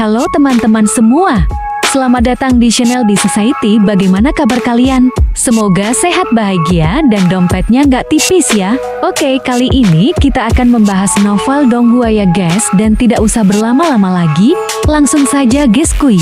Halo teman-teman semua, selamat datang di channel di Society. Bagaimana kabar kalian? Semoga sehat, bahagia, dan dompetnya nggak tipis ya. Oke, kali ini kita akan membahas novel Donghua ya guys, dan tidak usah berlama-lama lagi, langsung saja guys kuy.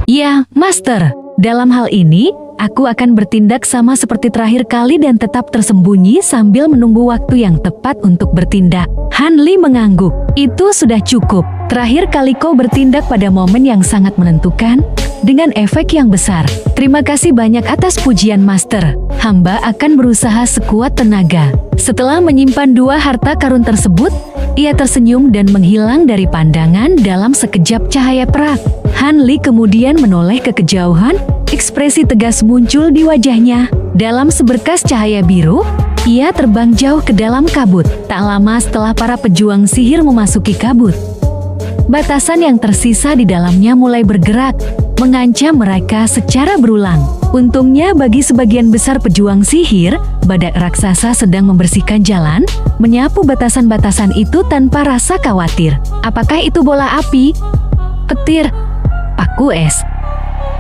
Ya, Master. Dalam hal ini, aku akan bertindak sama seperti terakhir kali dan tetap tersembunyi sambil menunggu waktu yang tepat untuk bertindak. Han Li mengangguk. Itu sudah cukup. Terakhir kali kau bertindak pada momen yang sangat menentukan, dengan efek yang besar. Terima kasih banyak atas pujian Master. Hamba akan berusaha sekuat tenaga. Setelah menyimpan dua harta karun tersebut, ia tersenyum dan menghilang dari pandangan dalam sekejap cahaya perak. Han Li kemudian menoleh ke kejauhan, ekspresi tegas muncul di wajahnya. Dalam seberkas cahaya biru, ia terbang jauh ke dalam kabut. Tak lama setelah para pejuang sihir memasuki kabut, batasan yang tersisa di dalamnya mulai bergerak, mengancam mereka secara berulang. Untungnya bagi sebagian besar pejuang sihir, badak raksasa sedang membersihkan jalan, menyapu batasan-batasan itu tanpa rasa khawatir. Apakah itu bola api, petir, paku es,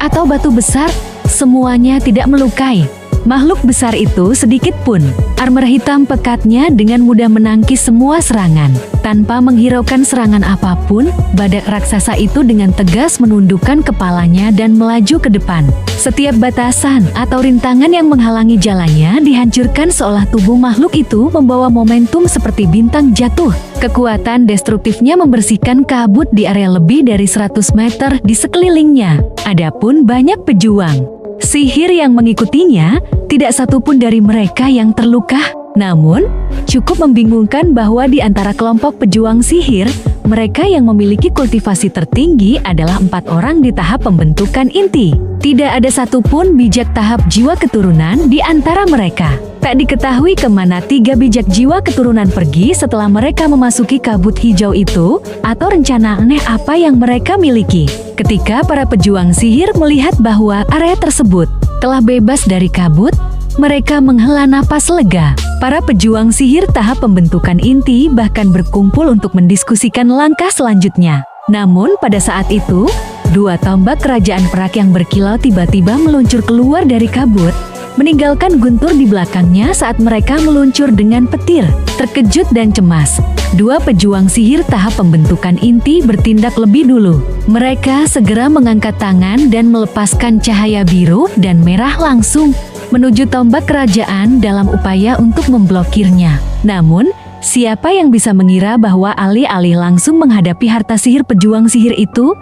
atau batu besar? Semuanya tidak melukai makhluk besar itu sedikit pun. Armor hitam pekatnya dengan mudah menangkis semua serangan. Tanpa menghiraukan serangan apapun, badak raksasa itu dengan tegas menundukkan kepalanya dan melaju ke depan. Setiap batasan atau rintangan yang menghalangi jalannya dihancurkan seolah tubuh makhluk itu membawa momentum seperti bintang jatuh. Kekuatan destruktifnya membersihkan kabut di area lebih dari 100 meter di sekelilingnya. Adapun banyak pejuang sihir yang mengikutinya, tidak satupun dari mereka yang terluka. Namun, cukup membingungkan bahwa di antara kelompok pejuang sihir, mereka yang memiliki kultivasi tertinggi adalah 4 orang di tahap pembentukan inti. Tidak ada satupun bijak tahap jiwa keturunan di antara mereka. Tak diketahui kemana 3 bijak jiwa keturunan pergi setelah mereka memasuki kabut hijau itu, atau rencana aneh apa yang mereka miliki. Ketika para pejuang sihir melihat bahwa area tersebut telah bebas dari kabut, mereka menghela napas lega. Para pejuang sihir tahap pembentukan inti bahkan berkumpul untuk mendiskusikan langkah selanjutnya. Namun pada saat itu, 2 tombak kerajaan perak yang berkilau tiba-tiba meluncur keluar dari kabut, meninggalkan guntur di belakangnya saat mereka meluncur dengan petir. Terkejut dan cemas, 2 pejuang sihir tahap pembentukan inti bertindak lebih dulu. Mereka segera mengangkat tangan dan melepaskan cahaya biru dan merah langsung menuju tombak kerajaan dalam upaya untuk memblokirnya. Namun, siapa yang bisa mengira bahwa alih-alih langsung menghadapi harta sihir pejuang sihir itu,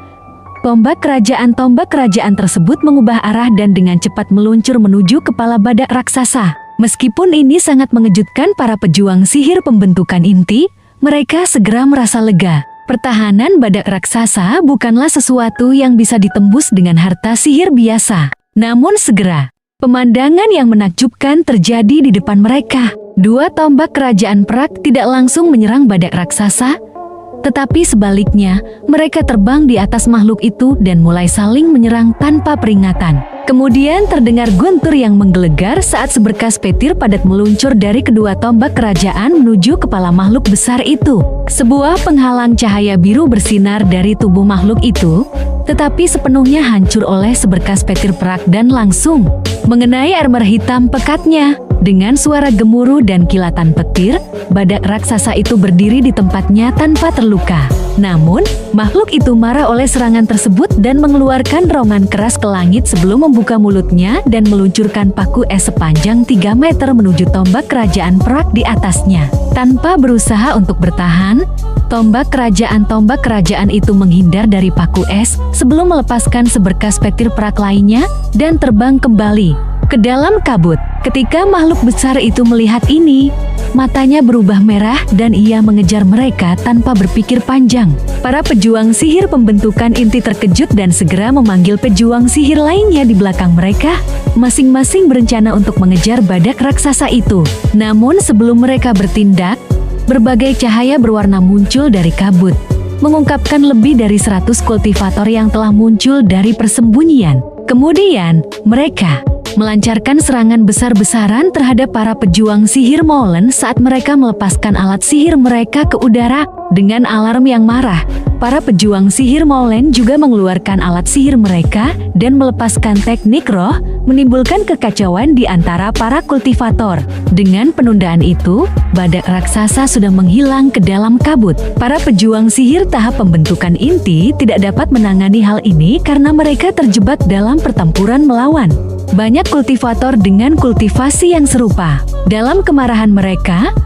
tombak kerajaan tersebut mengubah arah dan dengan cepat meluncur menuju kepala badak raksasa. Meskipun ini sangat mengejutkan para pejuang sihir pembentukan inti, mereka segera merasa lega. Pertahanan badak raksasa bukanlah sesuatu yang bisa ditembus dengan harta sihir biasa. Namun segera, pemandangan yang menakjubkan terjadi di depan mereka. 2 tombak kerajaan perak tidak langsung menyerang badak raksasa, tetapi sebaliknya, mereka terbang di atas makhluk itu dan mulai saling menyerang tanpa peringatan. Kemudian terdengar guntur yang menggelegar saat seberkas petir padat meluncur dari kedua tombak kerajaan menuju kepala makhluk besar itu. Sebuah penghalang cahaya biru bersinar dari tubuh makhluk itu, tetapi sepenuhnya hancur oleh seberkas petir perak dan langsung mengenai armor hitam pekatnya. Dengan suara gemuruh dan kilatan petir, badak raksasa itu berdiri di tempatnya tanpa terluka. Namun, makhluk itu marah oleh serangan tersebut dan mengeluarkan rongan keras ke langit sebelum membuka mulutnya dan meluncurkan paku es sepanjang 3 meter menuju tombak kerajaan perak di atasnya. Tanpa berusaha untuk bertahan, tombak kerajaan itu menghindar dari paku es sebelum melepaskan seberkas petir perak lainnya dan terbang kembali ke dalam kabut. Ketika makhluk besar itu melihat ini, matanya berubah merah dan ia mengejar mereka tanpa berpikir panjang. Para pejuang sihir pembentukan inti terkejut dan segera memanggil pejuang sihir lainnya di belakang mereka, masing-masing berencana untuk mengejar badak raksasa itu. Namun sebelum mereka bertindak, berbagai cahaya berwarna muncul dari kabut. mengungkapkan lebih dari 100 kultivator yang telah muncul dari persembunyian. Kemudian, mereka melancarkan serangan besar-besaran terhadap para pejuang sihir Molen saat mereka melepaskan alat sihir mereka ke udara. Dengan alarm yang marah, para pejuang sihir Molen juga mengeluarkan alat sihir mereka dan melepaskan teknik roh, menimbulkan kekacauan di antara para kultivator. Dengan penundaan itu, badak raksasa sudah menghilang ke dalam kabut. Para pejuang sihir tahap pembentukan inti tidak dapat menangani hal ini karena mereka terjebak dalam pertempuran melawan banyak kultivator dengan kultivasi yang serupa. Dalam kemarahan mereka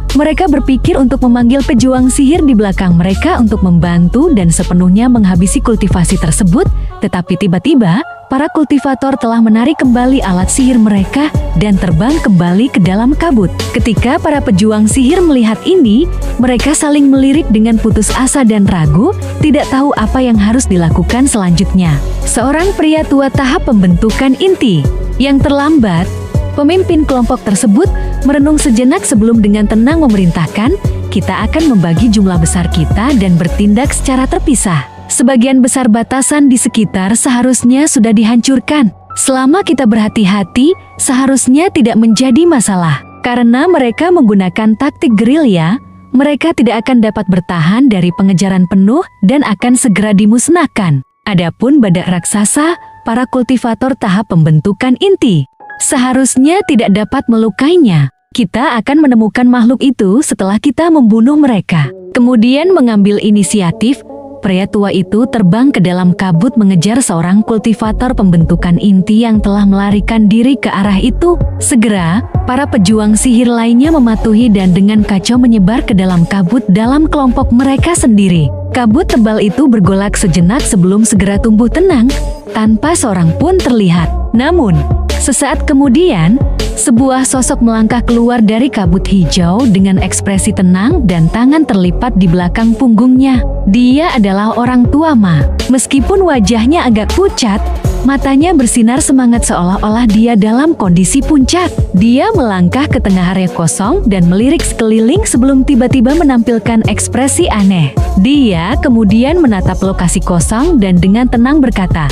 berpikir untuk memanggil pejuang sihir di belakang mereka untuk membantu dan sepenuhnya menghabisi kultivasi tersebut, tetapi tiba-tiba, para kultivator telah menarik kembali alat sihir mereka dan terbang kembali ke dalam kabut. Ketika para pejuang sihir melihat ini, mereka saling melirik dengan putus asa dan ragu, tidak tahu apa yang harus dilakukan selanjutnya. Seorang pria tua tahap pembentukan inti yang terlambat, pemimpin kelompok tersebut merenung sejenak sebelum dengan tenang memerintahkan, kita akan membagi jumlah besar kita dan bertindak secara terpisah. Sebagian besar batasan di sekitar seharusnya sudah dihancurkan. Selama kita berhati-hati, seharusnya tidak menjadi masalah. Karena mereka menggunakan taktik gerilya, mereka tidak akan dapat bertahan dari pengejaran penuh dan akan segera dimusnahkan. Adapun badak raksasa, para kultivator tahap pembentukan inti seharusnya tidak dapat melukainya. Kita akan menemukan makhluk itu setelah kita membunuh mereka. Kemudian mengambil inisiatif, pria tua itu terbang ke dalam kabut mengejar seorang kultivator pembentukan inti yang telah melarikan diri ke arah itu. Segera, para pejuang sihir lainnya mematuhi dan dengan kacau menyebar ke dalam kabut dalam kelompok mereka sendiri. Kabut tebal itu bergolak sejenak sebelum segera tumbuh tenang, tanpa seorang pun terlihat. Namun, sesaat kemudian, sebuah sosok melangkah keluar dari kabut hijau dengan ekspresi tenang dan tangan terlipat di belakang punggungnya. Dia adalah orang tua Ma. Meskipun wajahnya agak pucat, matanya bersinar semangat seolah-olah dia dalam kondisi puncak. Dia melangkah ke tengah area kosong dan melirik sekeliling sebelum tiba-tiba menampilkan ekspresi aneh. Dia kemudian menatap lokasi kosong dan dengan tenang berkata,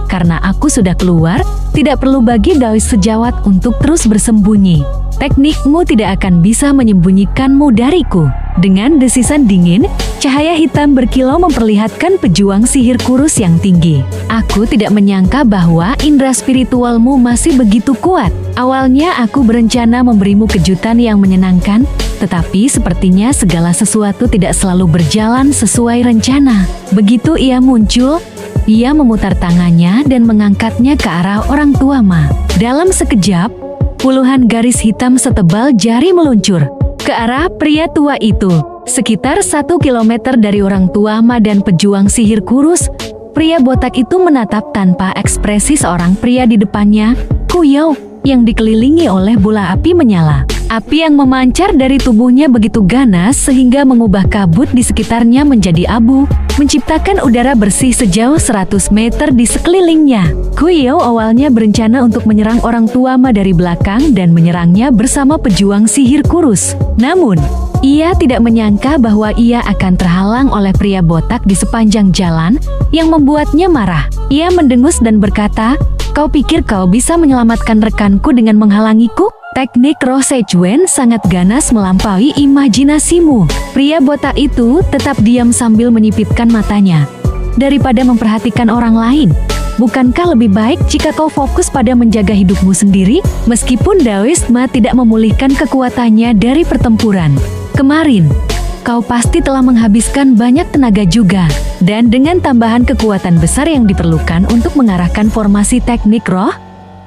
"Karena aku sudah keluar, tidak perlu bagi Daois sejawat untuk terus bersembunyi. Teknikmu tidak akan bisa menyembunyikanmu dariku." Dengan desisan dingin, cahaya hitam berkilau memperlihatkan pejuang sihir kurus yang tinggi. "Aku tidak menyangka bahwa indera spiritualmu masih begitu kuat. Awalnya aku berencana memberimu kejutan yang menyenangkan, tetapi sepertinya segala sesuatu tidak selalu berjalan sesuai rencana." Begitu ia muncul, ia memutar tangannya dan mengangkatnya ke arah orang tua Ma. Dalam sekejap, puluhan garis hitam setebal jari meluncur ke arah pria tua itu. Sekitar 1 kilometer dari orang tua Ma dan pejuang sihir kurus, pria botak itu menatap tanpa ekspresi seorang pria di depannya, Kuyou, yang dikelilingi oleh bola api menyala. Api yang memancar dari tubuhnya begitu ganas sehingga mengubah kabut di sekitarnya menjadi abu, menciptakan udara bersih sejauh 100 meter di sekelilingnya. Kuyou awalnya berencana untuk menyerang orang tua Ma dari belakang dan menyerangnya bersama pejuang sihir kurus. Namun, ia tidak menyangka bahwa ia akan terhalang oleh pria botak di sepanjang jalan yang membuatnya marah. Ia mendengus dan berkata, "Kau pikir kau bisa menyelamatkan rekanku dengan menghalangiku?" Teknik roh Sejuan sangat ganas melampaui imajinasimu. Pria botak itu tetap diam sambil menyipitkan matanya. Daripada memperhatikan orang lain, bukankah lebih baik jika kau fokus pada menjaga hidupmu sendiri? Meskipun Daois Ma tidak memulihkan kekuatannya dari pertempuran kemarin, kau pasti telah menghabiskan banyak tenaga juga. Dan dengan tambahan kekuatan besar yang diperlukan untuk mengarahkan formasi teknik roh,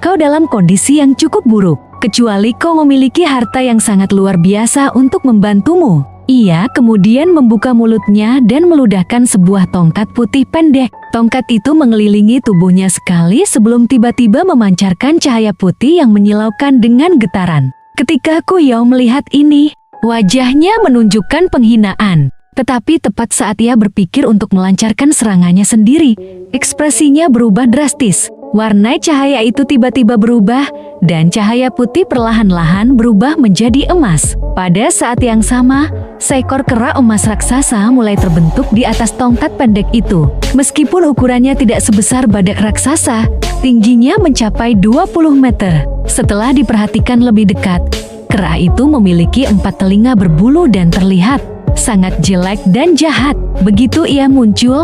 kau dalam kondisi yang cukup buruk. Kecuali kau memiliki harta yang sangat luar biasa untuk membantumu. Ia kemudian membuka mulutnya dan meludahkan sebuah tongkat putih pendek. Tongkat itu mengelilingi tubuhnya sekali sebelum tiba-tiba memancarkan cahaya putih yang menyilaukan dengan getaran. Ketika Kuyou melihat ini, wajahnya menunjukkan penghinaan. Tetapi tepat saat ia berpikir untuk melancarkan serangannya sendiri, ekspresinya berubah drastis. Warna cahaya itu tiba-tiba berubah, dan cahaya putih perlahan-lahan berubah menjadi emas. Pada saat yang sama, seekor kera emas raksasa mulai terbentuk di atas tongkat pendek itu. Meskipun ukurannya tidak sebesar badak raksasa, tingginya mencapai 20 meter. Setelah diperhatikan lebih dekat, kera itu memiliki 4 telinga berbulu dan terlihat sangat jelek dan jahat. Begitu ia muncul,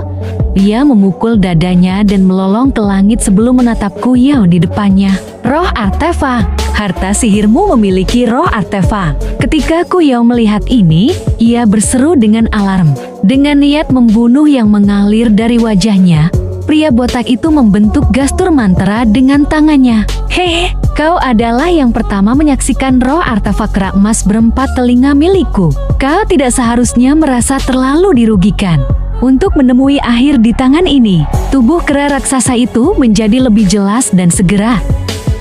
ia memukul dadanya dan melolong ke langit sebelum menatap Kuyao di depannya. Roh artefak. Harta sihirmu memiliki roh artefak. Ketika Kuyao melihat ini, ia berseru dengan alarm. Dengan niat membunuh yang mengalir dari wajahnya, pria botak itu membentuk gestur mantra dengan tangannya. Hehe, kau adalah yang pertama menyaksikan roh artefak kera emas berempat telinga milikku. Kau tidak seharusnya merasa terlalu dirugikan. Untuk menemui akhir di tangan ini, tubuh kera raksasa itu menjadi lebih jelas dan segera.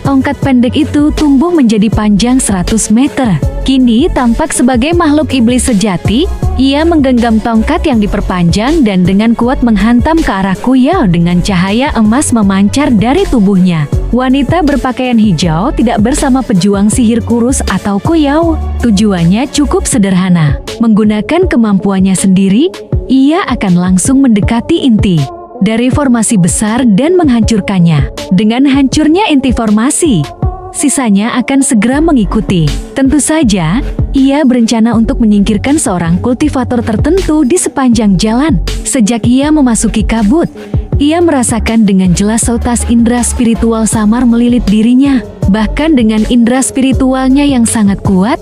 Tongkat pendek itu tumbuh menjadi panjang 100 meter. Kini tampak sebagai makhluk iblis sejati. Ia menggenggam tongkat yang diperpanjang dan dengan kuat menghantam ke arah Kuyao dengan cahaya emas memancar dari tubuhnya. Wanita berpakaian hijau tidak bersama pejuang sihir kurus atau Kuyao. Tujuannya cukup sederhana. Menggunakan kemampuannya sendiri, ia akan langsung mendekati inti dari formasi besar dan menghancurkannya. Dengan hancurnya inti formasi, sisanya akan segera mengikuti. Tentu saja, ia berencana untuk menyingkirkan seorang kultivator tertentu di sepanjang jalan. Sejak ia memasuki kabut, ia merasakan dengan jelas seutas indera spiritual samar melilit dirinya. Bahkan dengan indera spiritualnya yang sangat kuat,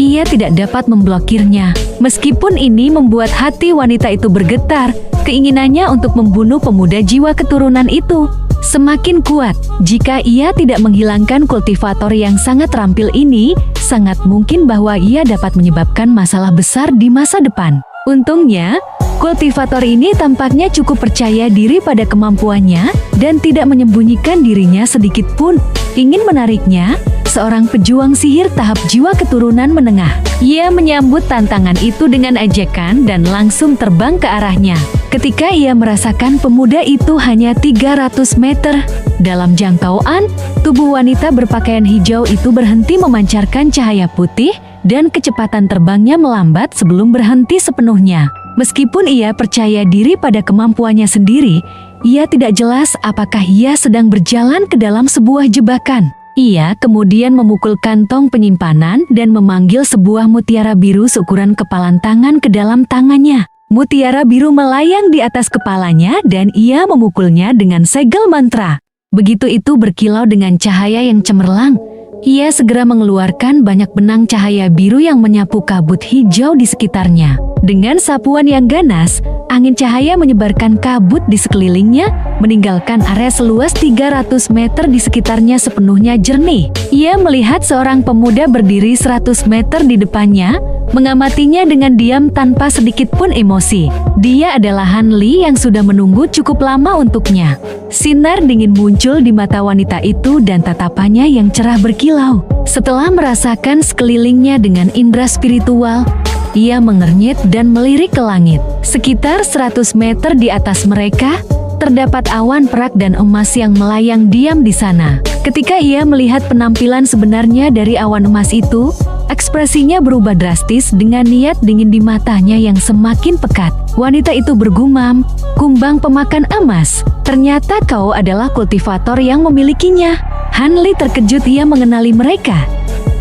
ia tidak dapat memblokirnya. Meskipun ini membuat hati wanita itu bergetar, keinginannya untuk membunuh pemuda jiwa keturunan itu semakin kuat. Jika ia tidak menghilangkan kultivator yang sangat terampil ini, sangat mungkin bahwa ia dapat menyebabkan masalah besar di masa depan. Untungnya, kultivator ini tampaknya cukup percaya diri pada kemampuannya dan tidak menyembunyikan dirinya sedikit pun. Ingin menariknya, seorang pejuang sihir tahap jiwa keturunan menengah. Ia menyambut tantangan itu dengan ejekan dan langsung terbang ke arahnya. Ketika ia merasakan pemuda itu hanya 300 meter dalam jangkauan, tubuh wanita berpakaian hijau itu berhenti memancarkan cahaya putih dan kecepatan terbangnya melambat sebelum berhenti sepenuhnya. Meskipun ia percaya diri pada kemampuannya sendiri, ia tidak jelas apakah ia sedang berjalan ke dalam sebuah jebakan. Ia kemudian memukul kantong penyimpanan dan memanggil sebuah mutiara biru seukuran kepalan tangan ke dalam tangannya. Mutiara biru melayang di atas kepalanya dan ia memukulnya dengan segel mantra. Begitu itu berkilau dengan cahaya yang cemerlang. Ia segera mengeluarkan banyak benang cahaya biru yang menyapu kabut hijau di sekitarnya. Dengan sapuan yang ganas, angin cahaya menyebarkan kabut di sekelilingnya, meninggalkan area seluas 300 meter di sekitarnya sepenuhnya jernih. Ia melihat seorang pemuda berdiri 100 meter di depannya, mengamatinya dengan diam tanpa sedikit pun emosi. Dia adalah Han Li yang sudah menunggu cukup lama untuknya. Sinar dingin muncul di mata wanita itu dan tatapannya yang cerah berkilau. Setelah merasakan sekelilingnya dengan indera spiritual, ia mengernyit dan melirik ke langit. Sekitar 100 meter di atas mereka, terdapat awan perak dan emas yang melayang diam di sana. Ketika ia melihat penampilan sebenarnya dari awan emas itu, ekspresinya berubah drastis dengan niat dingin di matanya yang semakin pekat. Wanita itu bergumam, "Kumbang pemakan emas, ternyata kau adalah kultivator yang memilikinya." Han Li terkejut ia mengenali mereka,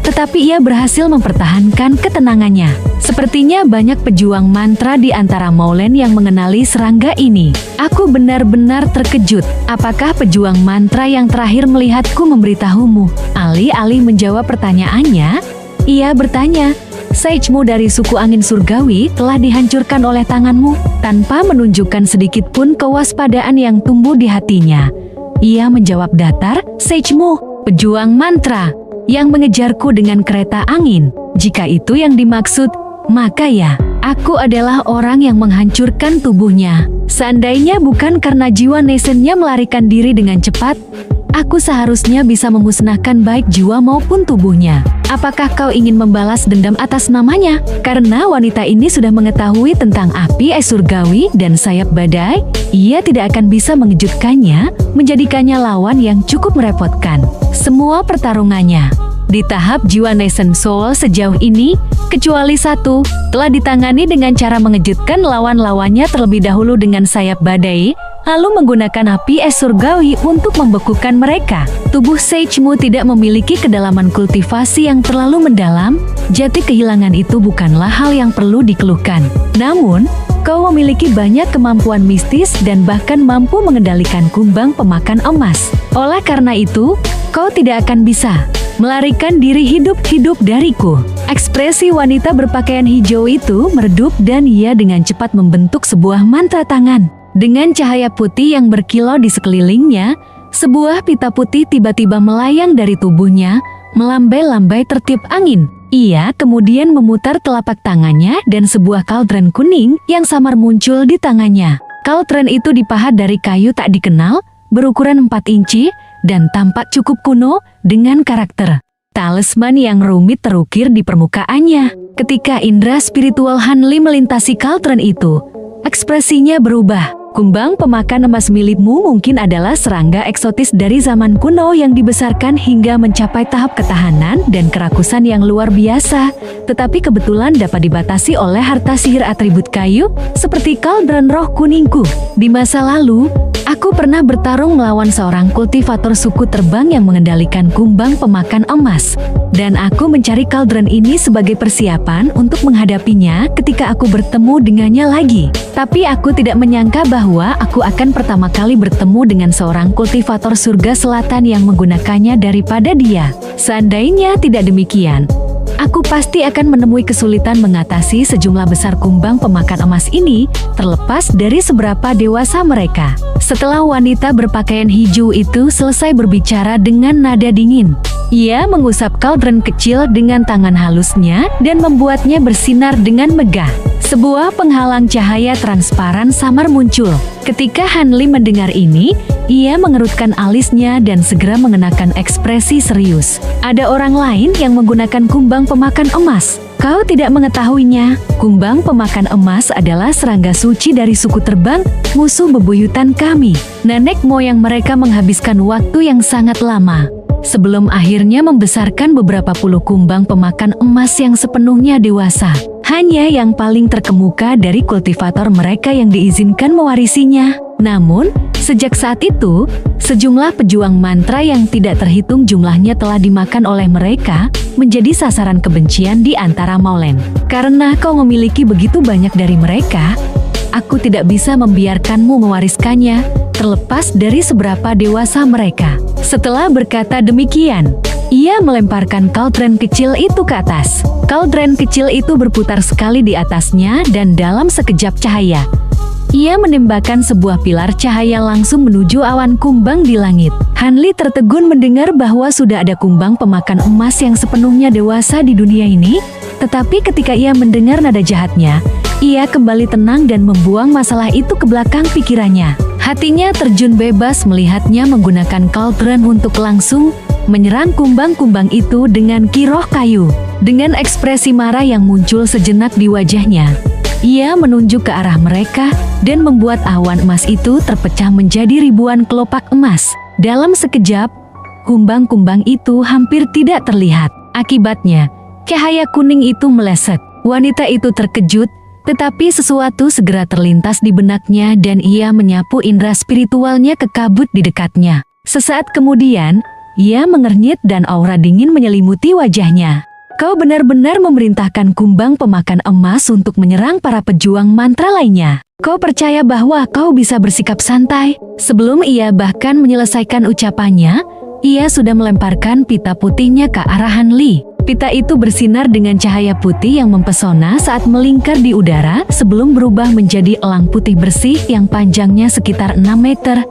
tetapi ia berhasil mempertahankan ketenangannya. Sepertinya banyak pejuang mantra di antara Maulen yang mengenali serangga ini. Aku benar-benar terkejut. Apakah pejuang mantra yang terakhir melihatku memberitahumu? Alih-alih menjawab pertanyaannya, ia bertanya, "Sagemu dari suku angin surgawi telah dihancurkan oleh tanganmu." Tanpa menunjukkan sedikit pun kewaspadaan yang tumbuh di hatinya, ia menjawab datar, "Sagemu, pejuang mantra yang mengejarku dengan kereta angin. Jika itu yang dimaksud, maka ya, aku adalah orang yang menghancurkan tubuhnya. Seandainya bukan karena jiwa Nesennya melarikan diri dengan cepat, aku seharusnya bisa memusnahkan baik jiwa maupun tubuhnya." Apakah kau ingin membalas dendam atas namanya? Karena wanita ini sudah mengetahui tentang api es surgawi dan sayap badai, ia tidak akan bisa mengejutkannya, menjadikannya lawan yang cukup merepotkan. Semua pertarungannya di tahap jiwa Nation Soul sejauh ini, kecuali satu, telah ditangani dengan cara mengejutkan lawan-lawannya terlebih dahulu dengan sayap badai, lalu menggunakan api es surgawi untuk membekukan mereka. Tubuh Sage-mu tidak memiliki kedalaman kultivasi yang terlalu mendalam, jati kehilangan itu bukanlah hal yang perlu dikeluhkan. Namun, kau memiliki banyak kemampuan mistis dan bahkan mampu mengendalikan kumbang pemakan emas. Oleh karena itu, kau tidak akan bisa melarikan diri hidup-hidup dariku. Ekspresi wanita berpakaian hijau itu meredup dan ia dengan cepat membentuk sebuah mantra tangan. Dengan cahaya putih yang berkilau di sekelilingnya, sebuah pita putih tiba-tiba melayang dari tubuhnya, melambai-lambai tertiup angin. Ia kemudian memutar telapak tangannya dan sebuah kaldron kuning yang samar muncul di tangannya. Kaldron itu dipahat dari kayu tak dikenal, berukuran 4 inci, dan tampak cukup kuno dengan karakter talisman yang rumit terukir di permukaannya. Ketika indera spiritual Hanli melintasi kaldron itu, ekspresinya berubah. Kumbang pemakan emas milikmu mungkin adalah serangga eksotis dari zaman kuno yang dibesarkan hingga mencapai tahap ketahanan dan kerakusan yang luar biasa, tetapi kebetulan dapat dibatasi oleh harta sihir atribut kayu, seperti kaldron roh kuningku. Di masa lalu, aku pernah bertarung melawan seorang kultivator suku terbang yang mengendalikan kumbang pemakan emas, dan aku mencari kaldron ini sebagai persiapan untuk menghadapinya ketika aku bertemu dengannya lagi. Tapi aku tidak menyangka bahwa aku akan pertama kali bertemu dengan seorang kultivator surga selatan yang menggunakannya daripada dia. Seandainya tidak demikian, aku pasti akan menemui kesulitan mengatasi sejumlah besar kumbang pemakan emas ini, terlepas dari seberapa dewasa mereka. Setelah wanita berpakaian hijau itu selesai berbicara dengan nada dingin, ia mengusap kaldron kecil dengan tangan halusnya dan membuatnya bersinar dengan megah. Sebuah penghalang cahaya transparan samar muncul. Ketika Hanli mendengar ini, ia mengerutkan alisnya dan segera mengenakan ekspresi serius. Ada orang lain yang menggunakan kumbang pemakan emas. Kau tidak mengetahuinya. Kumbang pemakan emas adalah serangga suci dari suku terbang, musuh bebuyutan kami. Nenek moyang mereka menghabiskan waktu yang sangat lama sebelum akhirnya membesarkan beberapa puluh kumbang pemakan emas yang sepenuhnya dewasa. Hanya yang paling terkemuka dari kultivator mereka yang diizinkan mewarisinya. Namun, sejak saat itu, sejumlah pejuang mantra yang tidak terhitung jumlahnya telah dimakan oleh mereka, menjadi sasaran kebencian di antara Maulen. Karena kau memiliki begitu banyak dari mereka, aku tidak bisa membiarkanmu mewariskannya, terlepas dari seberapa dewasa mereka. Setelah berkata demikian, ia melemparkan kaldron kecil itu ke atas. Kaldron kecil itu berputar sekali di atasnya dan dalam sekejap cahaya, ia menembakkan sebuah pilar cahaya langsung menuju awan kumbang di langit. Hanli tertegun mendengar bahwa sudah ada kumbang pemakan emas yang sepenuhnya dewasa di dunia ini, tetapi ketika ia mendengar nada jahatnya, ia kembali tenang dan membuang masalah itu ke belakang pikirannya. Hatinya terjun bebas melihatnya menggunakan kaldron untuk langsung menyerang kumbang-kumbang itu dengan kiroh kayu. Dengan ekspresi marah yang muncul sejenak di wajahnya, ia menunjuk ke arah mereka dan membuat awan emas itu terpecah menjadi ribuan kelopak emas. Dalam sekejap, kumbang-kumbang itu hampir tidak terlihat. Akibatnya, cahaya kuning itu meleset. Wanita itu terkejut, tetapi sesuatu segera terlintas di benaknya dan ia menyapu indera spiritualnya ke kabut di dekatnya. Sesaat kemudian, ia mengernyit dan aura dingin menyelimuti wajahnya. Kau benar-benar memerintahkan kumbang pemakan emas untuk menyerang para pejuang mantra lainnya. Kau percaya bahwa kau bisa bersikap santai? Sebelum ia bahkan menyelesaikan ucapannya, ia sudah melemparkan pita putihnya ke arah Hanli. Pita itu bersinar dengan cahaya putih yang mempesona saat melingkar di udara sebelum berubah menjadi elang putih bersih yang panjangnya sekitar 6 meter.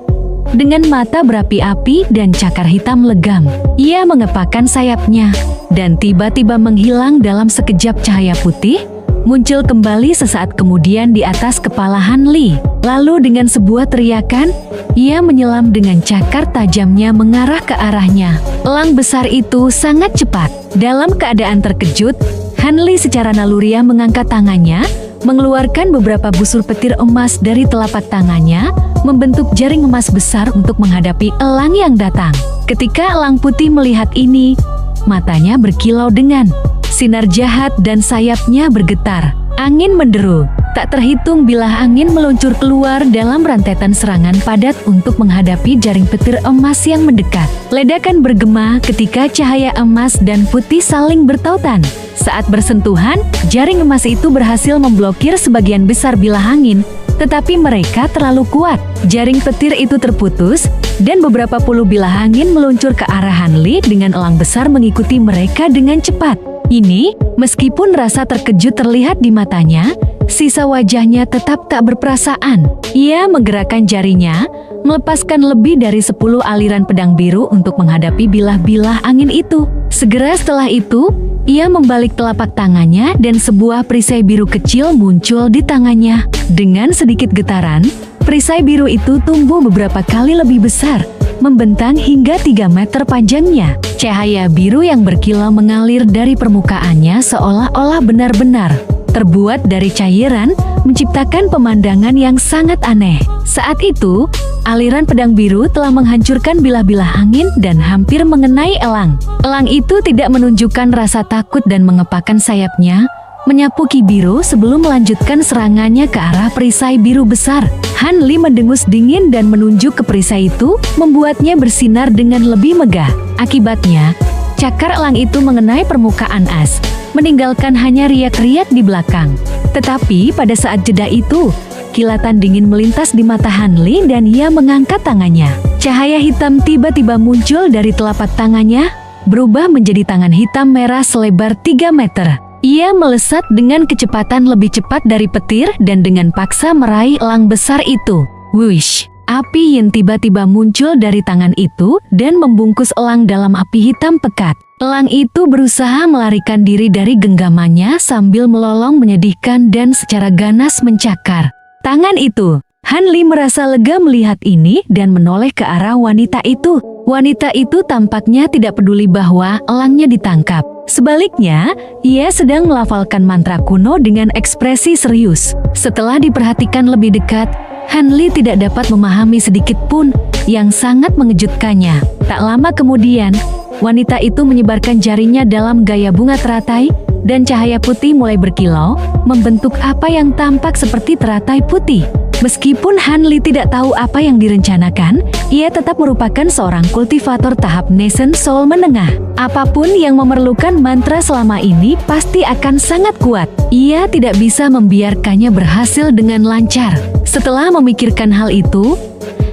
Dengan mata berapi-api dan cakar hitam legam, ia mengepakkan sayapnya dan tiba-tiba menghilang dalam sekejap cahaya putih. muncul kembali sesaat kemudian di atas kepala Han Li. Lalu dengan sebuah teriakan, ia menyelam dengan cakar tajamnya mengarah ke arahnya. Elang besar itu sangat cepat. Dalam keadaan terkejut, Han Li secara naluriah mengangkat tangannya, mengeluarkan beberapa busur petir emas dari telapak tangannya, membentuk jaring emas besar untuk menghadapi elang yang datang. Ketika elang putih melihat ini, matanya berkilau dengan sinar jahat dan sayapnya bergetar. Angin menderu. Tak terhitung bilah angin meluncur keluar dalam rentetan serangan padat untuk menghadapi jaring petir emas yang mendekat. Ledakan bergema ketika cahaya emas dan putih saling bertautan. Saat bersentuhan, jaring emas itu berhasil memblokir sebagian besar bilah angin, tetapi mereka terlalu kuat. Jaring petir itu terputus, dan beberapa puluh bilah angin meluncur ke arah Han Li dengan elang besar mengikuti mereka dengan cepat. Ini, meskipun rasa terkejut terlihat di matanya, sisa wajahnya tetap tak berperasaan. Ia menggerakkan jarinya, melepaskan lebih dari 10 aliran pedang biru untuk menghadapi bilah-bilah angin itu. Segera setelah itu, ia membalik telapak tangannya dan sebuah perisai biru kecil muncul di tangannya. Dengan sedikit getaran, perisai biru itu tumbuh beberapa kali lebih besar, membentang hingga 3 meter panjangnya. Cahaya biru yang berkilau mengalir dari permukaannya seolah-olah benar-benar terbuat dari cairan, menciptakan pemandangan yang sangat aneh. Saat itu, aliran pedang biru telah menghancurkan bilah-bilah angin dan hampir mengenai elang. Elang itu tidak menunjukkan rasa takut dan mengepakkan sayapnya, menyapu Ki Biru sebelum melanjutkan serangannya ke arah perisai biru besar. Han Li mendengus dingin dan menunjuk ke perisai itu, membuatnya bersinar dengan lebih megah. Akibatnya, cakar elang itu mengenai permukaan es, meninggalkan hanya riak-riak di belakang. Tetapi pada saat jeda itu, kilatan dingin melintas di mata Han Li dan ia mengangkat tangannya. Cahaya hitam tiba-tiba muncul dari telapak tangannya, berubah menjadi tangan hitam merah selebar 3 meter. Ia melesat dengan kecepatan lebih cepat dari petir dan dengan paksa meraih elang besar itu. Wush! Api yang tiba-tiba muncul dari tangan itu dan membungkus elang dalam api hitam pekat. Elang itu berusaha melarikan diri dari genggamannya sambil melolong menyedihkan dan secara ganas mencakar tangan itu. Han Li merasa lega melihat ini dan menoleh ke arah wanita itu. Wanita itu tampaknya tidak peduli bahwa elangnya ditangkap. Sebaliknya, ia sedang melafalkan mantra kuno dengan ekspresi serius. Setelah diperhatikan lebih dekat, Han Li tidak dapat memahami sedikit pun yang sangat mengejutkannya. Tak lama kemudian, wanita itu menyebarkan jarinya dalam gaya bunga teratai, dan cahaya putih mulai berkilau, membentuk apa yang tampak seperti teratai putih. Meskipun Han Li tidak tahu apa yang direncanakan, ia tetap merupakan seorang kultivator tahap nascent soul menengah. Apapun yang memerlukan mantra selama ini pasti akan sangat kuat. Ia tidak bisa membiarkannya berhasil dengan lancar. Setelah memikirkan hal itu,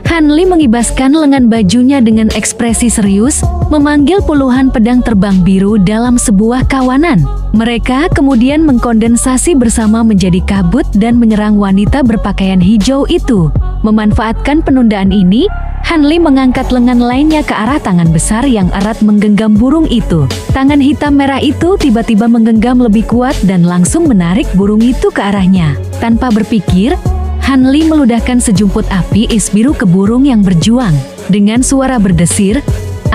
Han Li mengibaskan lengan bajunya dengan ekspresi serius, memanggil puluhan pedang terbang biru dalam sebuah kawanan. Mereka kemudian mengkondensasi bersama menjadi kabut dan menyerang wanita berpakaian hijau itu. Memanfaatkan penundaan ini, Han Li mengangkat lengan lainnya ke arah tangan besar yang erat menggenggam burung itu. Tangan hitam merah itu tiba-tiba menggenggam lebih kuat dan langsung menarik burung itu ke arahnya. Tanpa berpikir, Han Li meludahkan sejumput api es biru ke burung yang berjuang. Dengan suara berdesir,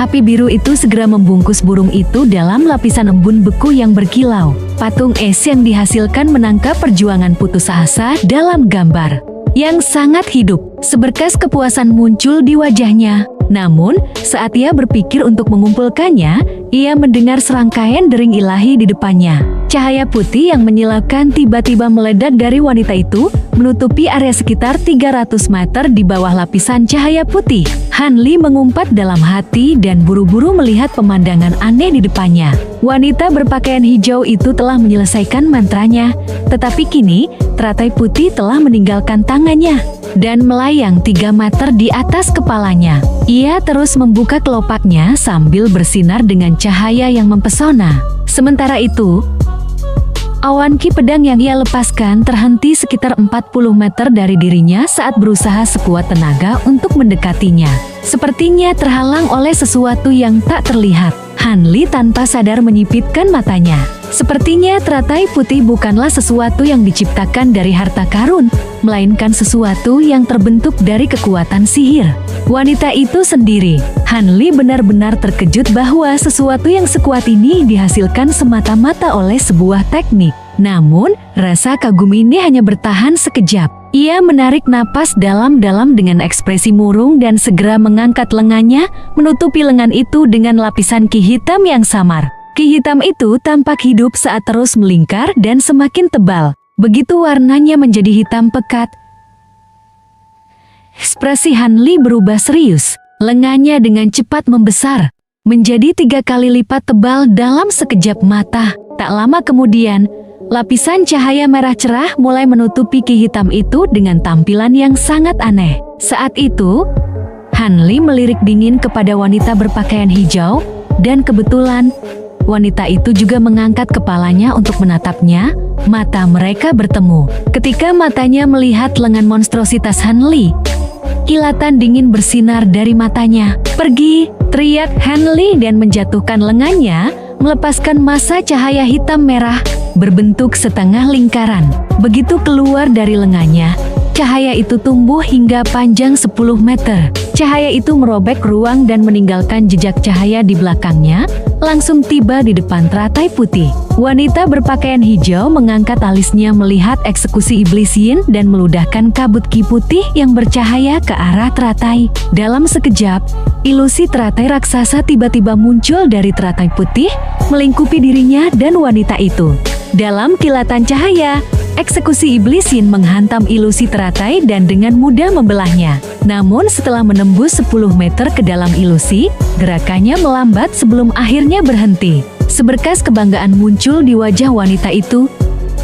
api biru itu segera membungkus burung itu dalam lapisan embun beku yang berkilau. Patung es yang dihasilkan menangkap perjuangan putus asa dalam gambar yang sangat hidup. Seberkas kepuasan muncul di wajahnya. Namun, saat ia berpikir untuk mengumpulkannya, ia mendengar serangkaian dering ilahi di depannya. Cahaya putih yang menyilaukan tiba-tiba meledak dari wanita itu, menutupi area sekitar 300 meter di bawah lapisan cahaya putih. Han Li mengumpat dalam hati dan buru-buru melihat pemandangan aneh di depannya. Wanita berpakaian hijau itu telah menyelesaikan mantranya, tetapi kini teratai putih telah meninggalkan tangannya dan melayang 3 meter di atas kepalanya. Ia terus membuka kelopaknya sambil bersinar dengan cahaya yang mempesona. Sementara itu, awan ki pedang yang ia lepaskan terhenti sekitar 40 meter dari dirinya saat berusaha sekuat tenaga untuk mendekatinya. Sepertinya terhalang oleh sesuatu yang tak terlihat. Han Li tanpa sadar menyipitkan matanya. Sepertinya teratai putih bukanlah sesuatu yang diciptakan dari harta karun, melainkan sesuatu yang terbentuk dari kekuatan sihir. Wanita itu sendiri, Hanli benar-benar terkejut bahwa sesuatu yang sekuat ini dihasilkan semata-mata oleh sebuah teknik. Namun, rasa kagum ini hanya bertahan sekejap. Ia menarik napas dalam-dalam dengan ekspresi murung dan segera mengangkat lengannya, menutupi lengan itu dengan lapisan ki hitam yang samar. Ki hitam itu tampak hidup saat terus melingkar dan semakin tebal. Begitu warnanya menjadi hitam pekat, ekspresi Hanli berubah serius. Lengannya dengan cepat membesar, menjadi 3 kali lipat tebal dalam sekejap mata. Tak lama kemudian, lapisan cahaya merah cerah mulai menutupi ki hitam itu dengan tampilan yang sangat aneh. Saat itu, Hanli melirik dingin kepada wanita berpakaian hijau, dan kebetulan wanita itu juga mengangkat kepalanya untuk menatapnya. Mata mereka bertemu. Ketika matanya melihat lengan monstrositas Hanli, kilatan dingin bersinar dari matanya. "Pergi!" teriak Hanli dan menjatuhkan lengannya, melepaskan massa cahaya hitam merah berbentuk setengah lingkaran. Begitu keluar dari lengannya, cahaya itu tumbuh hingga panjang 10 meter. Cahaya itu merobek ruang dan meninggalkan jejak cahaya di belakangnya, langsung tiba di depan teratai putih. Wanita berpakaian hijau mengangkat alisnya melihat eksekusi iblis Yin dan meludahkan kabut ki putih yang bercahaya ke arah teratai. Dalam sekejap, ilusi teratai raksasa tiba-tiba muncul dari teratai putih, melingkupi dirinya dan wanita itu. Dalam kilatan cahaya, eksekusi iblis Yin menghantam ilusi teratai dan dengan mudah membelahnya. Namun setelah menembus 10 meter ke dalam ilusi, gerakannya melambat sebelum akhirnya berhenti. Seberkas kebanggaan muncul di wajah wanita itu,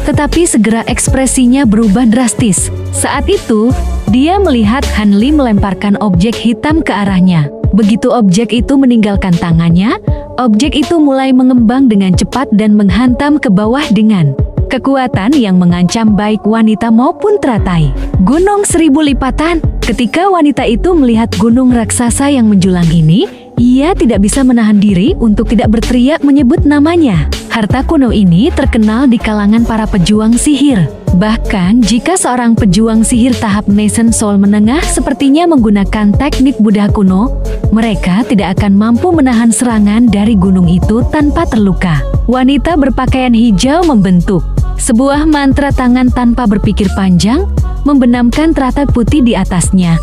tetapi segera ekspresinya berubah drastis. Saat itu, dia melihat Hanli melemparkan objek hitam ke arahnya. Begitu objek itu meninggalkan tangannya, objek itu mulai mengembang dengan cepat dan menghantam ke bawah dengan kekuatan yang mengancam baik wanita maupun teratai. Gunung 1000 lipatan. Ketika wanita itu melihat gunung raksasa yang menjulang ini, ia tidak bisa menahan diri untuk tidak berteriak menyebut namanya. Harta kuno ini terkenal di kalangan para pejuang sihir. Bahkan jika seorang pejuang sihir tahap Nascent Soul menengah sepertinya menggunakan teknik Buddha kuno, mereka tidak akan mampu menahan serangan dari gunung itu tanpa terluka. Wanita berpakaian hijau membentuk sebuah mantra tangan tanpa berpikir panjang, membenamkan teratai putih di atasnya.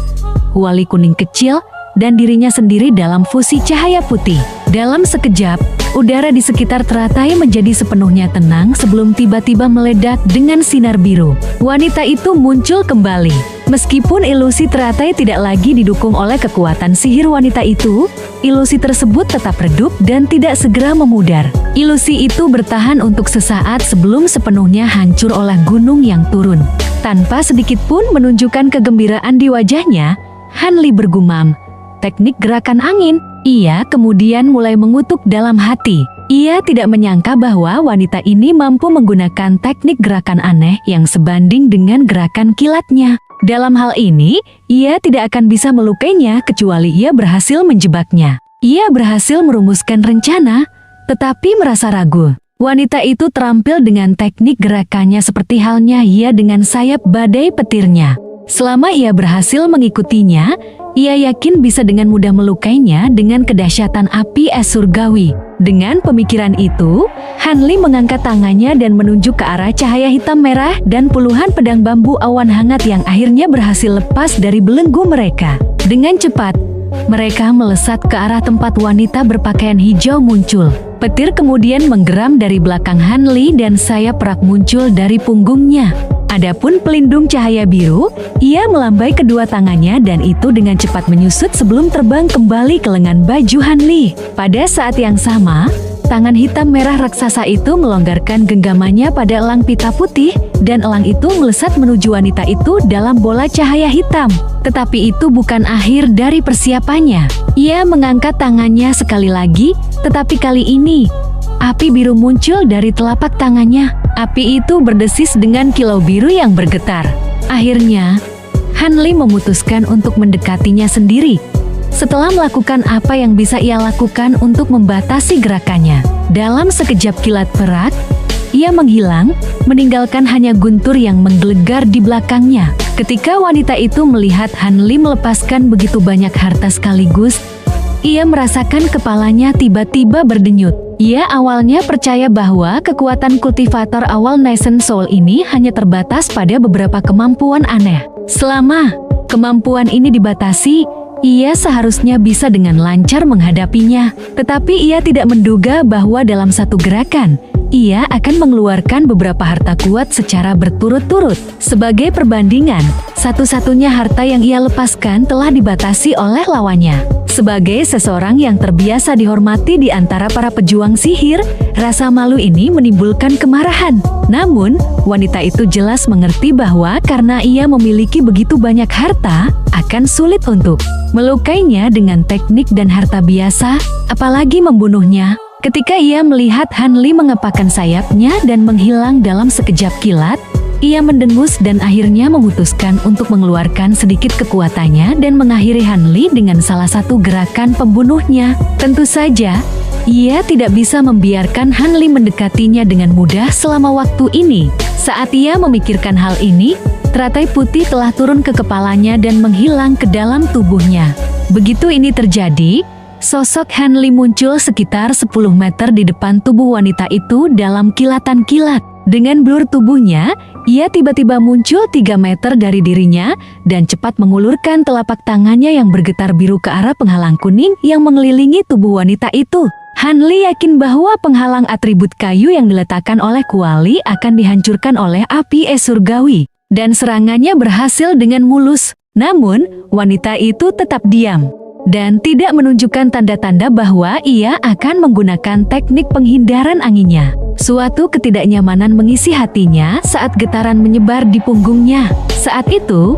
Wali kuning kecil dan dirinya sendiri dalam fusi cahaya putih. Dalam sekejap, udara di sekitar teratai menjadi sepenuhnya tenang sebelum tiba-tiba meledak dengan sinar biru. Wanita itu muncul kembali. Meskipun ilusi teratai tidak lagi didukung oleh kekuatan sihir wanita itu, ilusi tersebut tetap redup dan tidak segera memudar. Ilusi itu bertahan untuk sesaat sebelum sepenuhnya hancur oleh gunung yang turun. Tanpa sedikit pun menunjukkan kegembiraan di wajahnya, Hanli bergumam, "Teknik gerakan angin." Ia kemudian mulai mengutuk dalam hati. Ia tidak menyangka bahwa wanita ini mampu menggunakan teknik gerakan aneh yang sebanding dengan gerakan kilatnya. Dalam hal ini, ia tidak akan bisa melukainya kecuali ia berhasil menjebaknya. Ia berhasil merumuskan rencana, tetapi merasa ragu. Wanita itu terampil dengan teknik gerakannya seperti halnya ia dengan sayap badai petirnya. Selama ia berhasil mengikutinya, ia yakin bisa dengan mudah melukainya dengan kedahsyatan api es surgawi. Dengan pemikiran itu, Hanli mengangkat tangannya dan menunjuk ke arah cahaya hitam merah dan puluhan pedang bambu awan hangat yang akhirnya berhasil lepas dari belenggu mereka. Dengan cepat, mereka melesat ke arah tempat wanita berpakaian hijau muncul. Petir kemudian menggeram dari belakang Hanli dan sayap perak muncul dari punggungnya. Adapun pelindung cahaya biru, ia melambai kedua tangannya dan itu dengan cepat menyusut sebelum terbang kembali ke lengan baju Hanli. Pada saat yang sama, tangan hitam merah raksasa itu melonggarkan genggamannya pada elang pita putih dan elang itu melesat menuju wanita itu dalam bola cahaya hitam. Tetapi itu bukan akhir dari persiapannya. Ia mengangkat tangannya sekali lagi, tetapi kali ini api biru muncul dari telapak tangannya. Api itu berdesis dengan kilau biru yang bergetar. Akhirnya, Hanli memutuskan untuk mendekatinya sendiri. Setelah melakukan apa yang bisa ia lakukan untuk membatasi gerakannya. Dalam sekejap kilat perak, ia menghilang, meninggalkan hanya guntur yang menggelegar di belakangnya. Ketika wanita itu melihat Han Li melepaskan begitu banyak harta sekaligus, ia merasakan kepalanya tiba-tiba berdenyut. Ia awalnya percaya bahwa kekuatan kultivator awal Nascent Soul ini hanya terbatas pada beberapa kemampuan aneh. Selama kemampuan ini dibatasi, ia seharusnya bisa dengan lancar menghadapinya. Tetapi ia tidak menduga bahwa dalam satu gerakan, ia akan mengeluarkan beberapa harta kuat secara berturut-turut. Sebagai perbandingan, satu-satunya harta yang ia lepaskan telah dibatasi oleh lawannya. Sebagai seseorang yang terbiasa dihormati di antara para pejuang sihir, rasa malu ini menimbulkan kemarahan. Namun, wanita itu jelas mengerti bahwa karena ia memiliki begitu banyak harta, akan sulit untuk melukainya dengan teknik dan harta biasa, apalagi membunuhnya. Ketika ia melihat Han Li mengepakkan sayapnya dan menghilang dalam sekejap kilat, ia mendengus dan akhirnya memutuskan untuk mengeluarkan sedikit kekuatannya dan mengakhiri Han Li dengan salah satu gerakan pembunuhnya. Tentu saja, ia tidak bisa membiarkan Han Li mendekatinya dengan mudah selama waktu ini. Saat ia memikirkan hal ini, teratai putih telah turun ke kepalanya dan menghilang ke dalam tubuhnya. Begitu ini terjadi, sosok Han Li muncul sekitar 10 meter di depan tubuh wanita itu dalam kilatan kilat. Dengan blur tubuhnya, ia tiba-tiba muncul 3 meter dari dirinya dan cepat mengulurkan telapak tangannya yang bergetar biru ke arah penghalang kuning yang mengelilingi tubuh wanita itu. Han Li yakin bahwa penghalang atribut kayu yang diletakkan oleh Kuali akan dihancurkan oleh api es surgawi, dan serangannya berhasil dengan mulus. Namun, wanita itu tetap diam dan tidak menunjukkan tanda-tanda bahwa ia akan menggunakan teknik penghindaran anginnya. Suatu ketidaknyamanan mengisi hatinya saat getaran menyebar di punggungnya. Saat itu,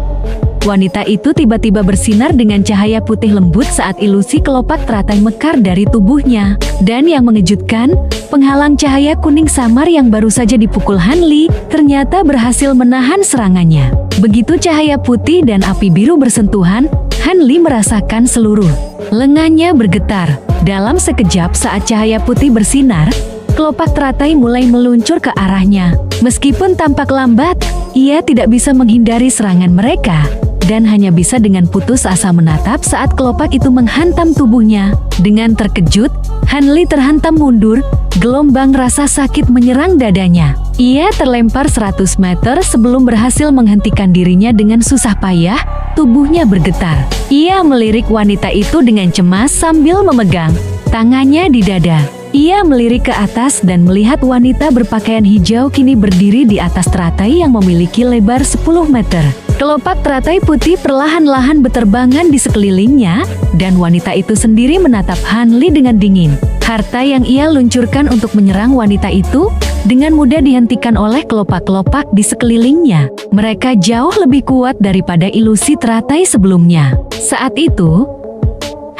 wanita itu tiba-tiba bersinar dengan cahaya putih lembut saat ilusi kelopak teratai mekar dari tubuhnya. Dan yang mengejutkan, penghalang cahaya kuning samar yang baru saja dipukul Han Li ternyata berhasil menahan serangannya. Begitu cahaya putih dan api biru bersentuhan, Han Li merasakan seluruh lengannya bergetar. Dalam sekejap saat cahaya putih bersinar, kelopak teratai mulai meluncur ke arahnya. Meskipun tampak lambat, ia tidak bisa menghindari serangan mereka dan hanya bisa dengan putus asa menatap saat kelopak itu menghantam tubuhnya. Dengan terkejut, Han Li terhantam mundur, gelombang rasa sakit menyerang dadanya. Ia terlempar 100 meter sebelum berhasil menghentikan dirinya dengan susah payah, tubuhnya bergetar. Ia melirik wanita itu dengan cemas sambil memegang tangannya di dada. Ia melirik ke atas dan melihat wanita berpakaian hijau kini berdiri di atas teratai yang memiliki lebar 10 meter. Kelopak teratai putih perlahan-lahan berterbangan di sekelilingnya, dan wanita itu sendiri menatap Han Li dengan dingin. Harta yang ia luncurkan untuk menyerang wanita itu dengan mudah dihentikan oleh kelopak-kelopak di sekelilingnya. Mereka jauh lebih kuat daripada ilusi teratai sebelumnya. Saat itu,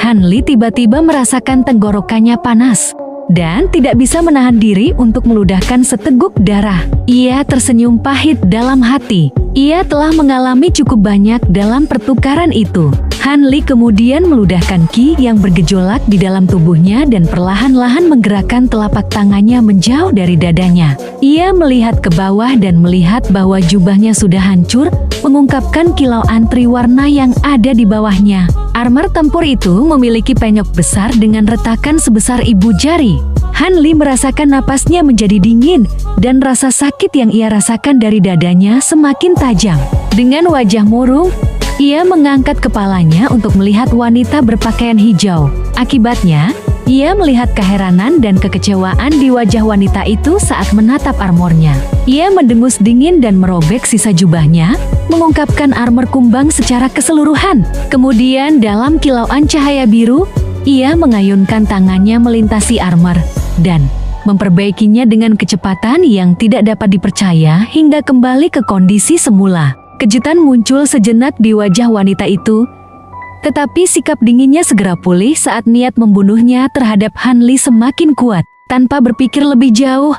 Han Li tiba-tiba merasakan tenggorokannya panas dan tidak bisa menahan diri untuk meludahkan seteguk darah. Ia tersenyum pahit dalam hati. Ia telah mengalami cukup banyak dalam pertukaran itu. Han Li kemudian meludahkan ki yang bergejolak di dalam tubuhnya dan perlahan-lahan menggerakkan telapak tangannya menjauh dari dadanya. Ia melihat ke bawah dan melihat bahwa jubahnya sudah hancur, mengungkapkan kilauan triwarna yang ada di bawahnya. Armor tempur itu memiliki penyok besar dengan retakan sebesar ibu jari. Han Li merasakan napasnya menjadi dingin, dan rasa sakit yang ia rasakan dari dadanya semakin tajam. Dengan wajah murung, ia mengangkat kepalanya untuk melihat wanita berpakaian hijau. Akibatnya, ia melihat keheranan dan kekecewaan di wajah wanita itu saat menatap armornya. Ia mendengus dingin dan merobek sisa jubahnya, mengungkapkan armor kumbang secara keseluruhan. Kemudian dalam kilauan cahaya biru, ia mengayunkan tangannya melintasi armor dan memperbaikinya dengan kecepatan yang tidak dapat dipercaya hingga kembali ke kondisi semula. Kejutan muncul sejenak di wajah wanita itu, tetapi sikap dinginnya segera pulih saat niat membunuhnya terhadap Han Li semakin kuat. Tanpa berpikir lebih jauh,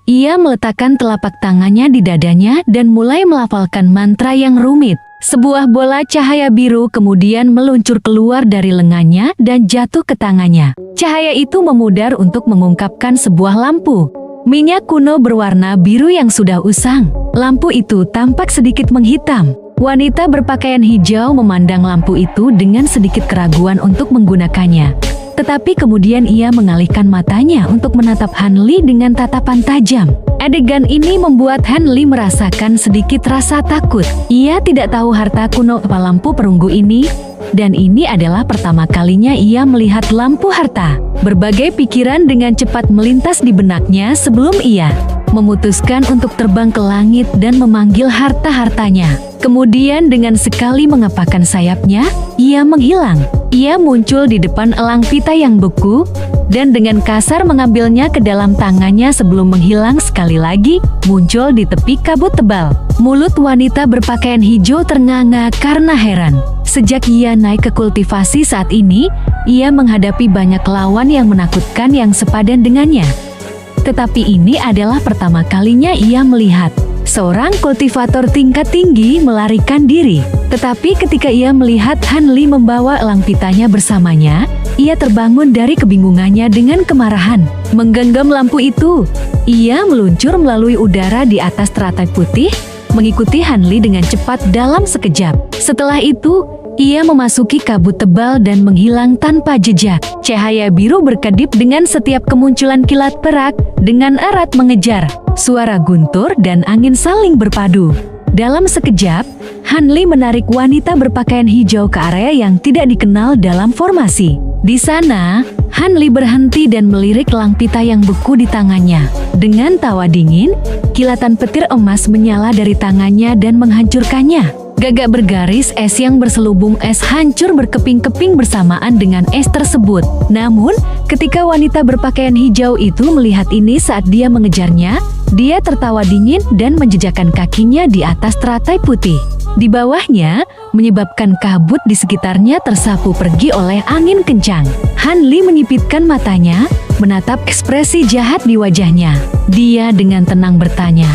ia meletakkan telapak tangannya di dadanya dan mulai melafalkan mantra yang rumit. Sebuah bola cahaya biru kemudian meluncur keluar dari lengannya dan jatuh ke tangannya. Cahaya itu memudar untuk mengungkapkan sebuah lampu. Minyak kuno berwarna biru yang sudah usang. Lampu itu tampak sedikit menghitam. Wanita berpakaian hijau memandang lampu itu dengan sedikit keraguan untuk menggunakannya. Tetapi kemudian ia mengalihkan matanya untuk menatap Han Li dengan tatapan tajam. Adegan ini membuat Han Li merasakan sedikit rasa takut. Ia tidak tahu harta kuno apa lampu perunggu ini, dan ini adalah pertama kalinya ia melihat lampu harta. Berbagai pikiran dengan cepat melintas di benaknya sebelum ia memutuskan untuk terbang ke langit dan memanggil harta-hartanya. Kemudian dengan sekali mengepakkan sayapnya, ia menghilang. Ia muncul di depan elang pita yang beku, dan dengan kasar mengambilnya ke dalam tangannya sebelum menghilang sekali lagi, muncul di tepi kabut tebal. Mulut wanita berpakaian hijau ternganga karena heran. Sejak ia naik ke kultivasi saat ini, ia menghadapi banyak lawan yang menakutkan yang sepadan dengannya. Tetapi ini adalah pertama kalinya ia melihat seorang kultivator tingkat tinggi melarikan diri. Tetapi ketika ia melihat Han Li membawa elang pitanya bersamanya, ia terbangun dari kebingungannya dengan kemarahan. Menggenggam lampu itu, ia meluncur melalui udara di atas teratai putih, mengikuti Han Li dengan cepat dalam sekejap. Setelah itu, ia memasuki kabut tebal dan menghilang tanpa jejak. Cahaya biru berkedip dengan setiap kemunculan kilat perak, dengan erat mengejar. Suara guntur dan angin saling berpadu. Dalam sekejap, Han Li menarik wanita berpakaian hijau ke area yang tidak dikenal dalam formasi. Di sana, Han Li berhenti dan melirik elang pita yang beku di tangannya. Dengan tawa dingin, kilatan petir emas menyala dari tangannya dan menghancurkannya. Gagak bergaris es yang berselubung es hancur berkeping-keping bersamaan dengan es tersebut. Namun, ketika wanita berpakaian hijau itu melihat ini saat dia mengejarnya, dia tertawa dingin dan menjejakkan kakinya di atas teratai putih. Di bawahnya, menyebabkan kabut di sekitarnya tersapu pergi oleh angin kencang. Han Li menyipitkan matanya, menatap ekspresi jahat di wajahnya. Dia dengan tenang bertanya,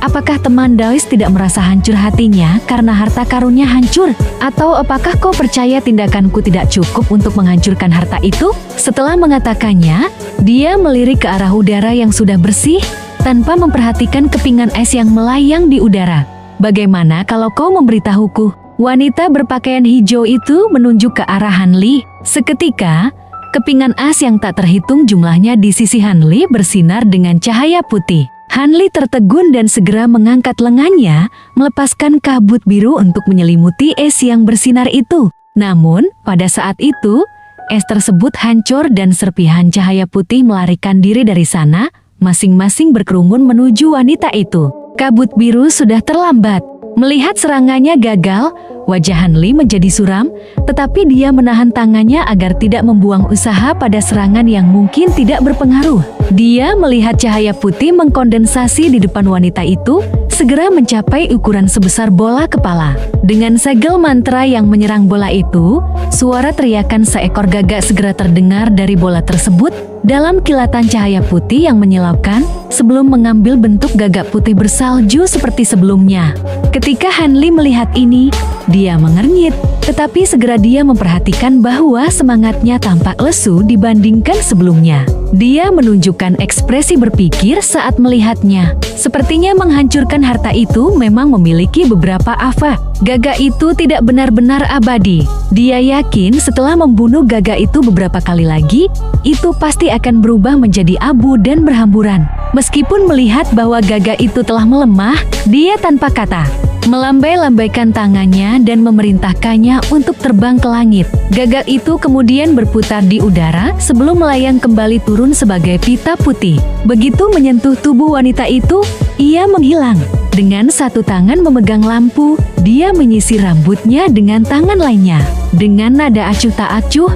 "Apakah teman Daois tidak merasa hancur hatinya karena harta karunnya hancur? Atau apakah kau percaya tindakanku tidak cukup untuk menghancurkan harta itu?" Setelah mengatakannya, dia melirik ke arah udara yang sudah bersih, tanpa memperhatikan kepingan es yang melayang di udara. "Bagaimana kalau kau memberitahuku?" Wanita berpakaian hijau itu menunjuk ke arah Han Li. Seketika, kepingan es yang tak terhitung jumlahnya di sisi Han Li bersinar dengan cahaya putih. Han Li tertegun dan segera mengangkat lengannya, melepaskan kabut biru untuk menyelimuti es yang bersinar itu. Namun, pada saat itu, es tersebut hancur dan serpihan cahaya putih melarikan diri dari sana, masing-masing berkerumun menuju wanita itu. Kabut biru sudah terlambat. Melihat serangannya gagal, wajah Han Li menjadi suram, tetapi dia menahan tangannya agar tidak membuang usaha pada serangan yang mungkin tidak berpengaruh. Dia melihat cahaya putih mengkondensasi di depan wanita itu, segera mencapai ukuran sebesar bola kepala. Dengan segel mantra yang menyerang bola itu, suara teriakan seekor gagak segera terdengar dari bola tersebut dalam kilatan cahaya putih yang menyilaukan sebelum mengambil bentuk gagak putih bersalju seperti sebelumnya. Ketika Han Li melihat ini, dia mengernyit, tetapi segera dia memperhatikan bahwa semangatnya tampak lesu dibandingkan sebelumnya. Dia menunjukkan ekspresi berpikir saat melihatnya. Sepertinya menghancurkan harta itu memang memiliki beberapa afak. Gagak itu tidak benar-benar abadi. Dia yakin setelah membunuh gagak itu beberapa kali lagi, itu pasti akan berubah menjadi abu dan berhamburan. Meskipun melihat bahwa gagak itu telah melemah, dia tanpa kata melambai-lambaikan tangannya dan memerintahkannya untuk terbang ke langit. Gagak itu kemudian berputar di udara sebelum melayang kembali turun sebagai pita putih. Begitu menyentuh tubuh wanita itu, ia menghilang. Dengan satu tangan memegang lampu, dia menyisir rambutnya dengan tangan lainnya. Dengan nada acuh tak acuh,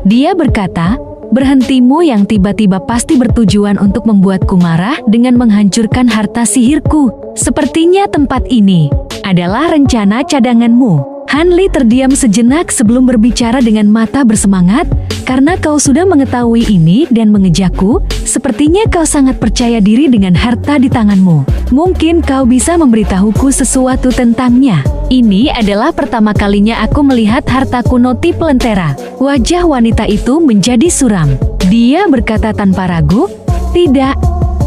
dia berkata, "Berhentimu yang tiba-tiba pasti bertujuan untuk membuatku marah dengan menghancurkan harta sihirku. Sepertinya tempat ini adalah rencana cadanganmu." Han Li terdiam sejenak sebelum berbicara dengan mata bersemangat. "Karena kau sudah mengetahui ini dan mengejakku, sepertinya kau sangat percaya diri dengan harta di tanganmu. Mungkin kau bisa memberitahuku sesuatu tentangnya." "Ini adalah pertama kalinya aku melihat harta kuno tipe lentera." Wajah wanita itu menjadi suram. Dia berkata tanpa ragu, "Tidak,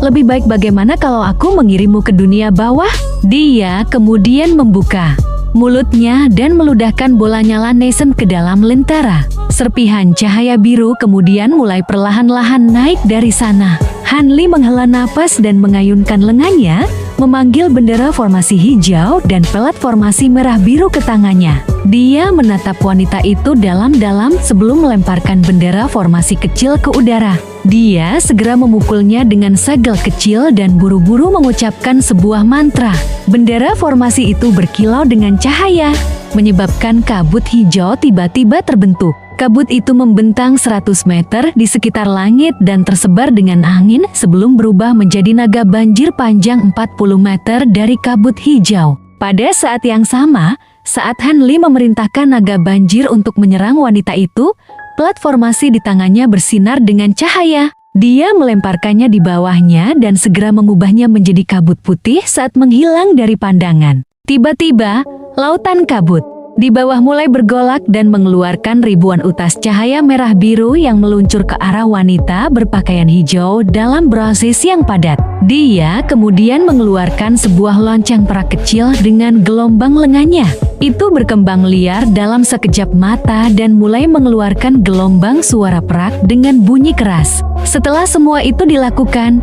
Lebih baik bagaimana kalau aku mengirimmu ke dunia bawah? Dia kemudian membuka mulutnya dan meludahkan bola nyala Neson ke dalam lentera. Serpihan cahaya biru kemudian mulai perlahan-lahan naik dari sana. Hanli menghela napas dan mengayunkan lengannya, memanggil bendera formasi hijau dan pelat formasi merah biru ke tangannya. Dia menatap wanita itu dalam-dalam sebelum melemparkan bendera formasi kecil ke udara. Dia segera memukulnya dengan segel kecil dan buru-buru mengucapkan sebuah mantra. Bendera formasi itu berkilau dengan cahaya, menyebabkan kabut hijau tiba-tiba terbentuk. Kabut itu membentang 100 meter di sekitar langit dan tersebar dengan angin sebelum berubah menjadi naga banjir panjang 40 meter dari kabut hijau. Pada saat yang sama, saat Hanli memerintahkan naga banjir untuk menyerang wanita itu, plat formasi di tangannya bersinar dengan cahaya. Dia melemparkannya di bawahnya dan segera mengubahnya menjadi kabut putih saat menghilang dari pandangan. Tiba-tiba, lautan kabut di bawah mulai bergolak dan mengeluarkan ribuan utas cahaya merah biru yang meluncur ke arah wanita berpakaian hijau dalam proses yang padat. Dia kemudian mengeluarkan sebuah lonceng perak kecil dengan gelombang lengannya. Itu berkembang liar dalam sekejap mata dan mulai mengeluarkan gelombang suara perak dengan bunyi keras. Setelah semua itu dilakukan,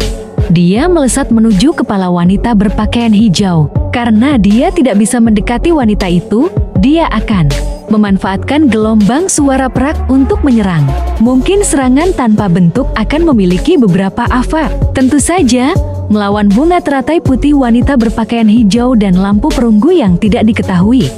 dia melesat menuju kepala wanita berpakaian hijau. Karena dia tidak bisa mendekati wanita itu, dia akan memanfaatkan gelombang suara perak untuk menyerang. Mungkin serangan tanpa bentuk akan memiliki beberapa efek. Tentu saja, melawan bunga teratai putih wanita berpakaian hijau dan lampu perunggu yang tidak diketahui.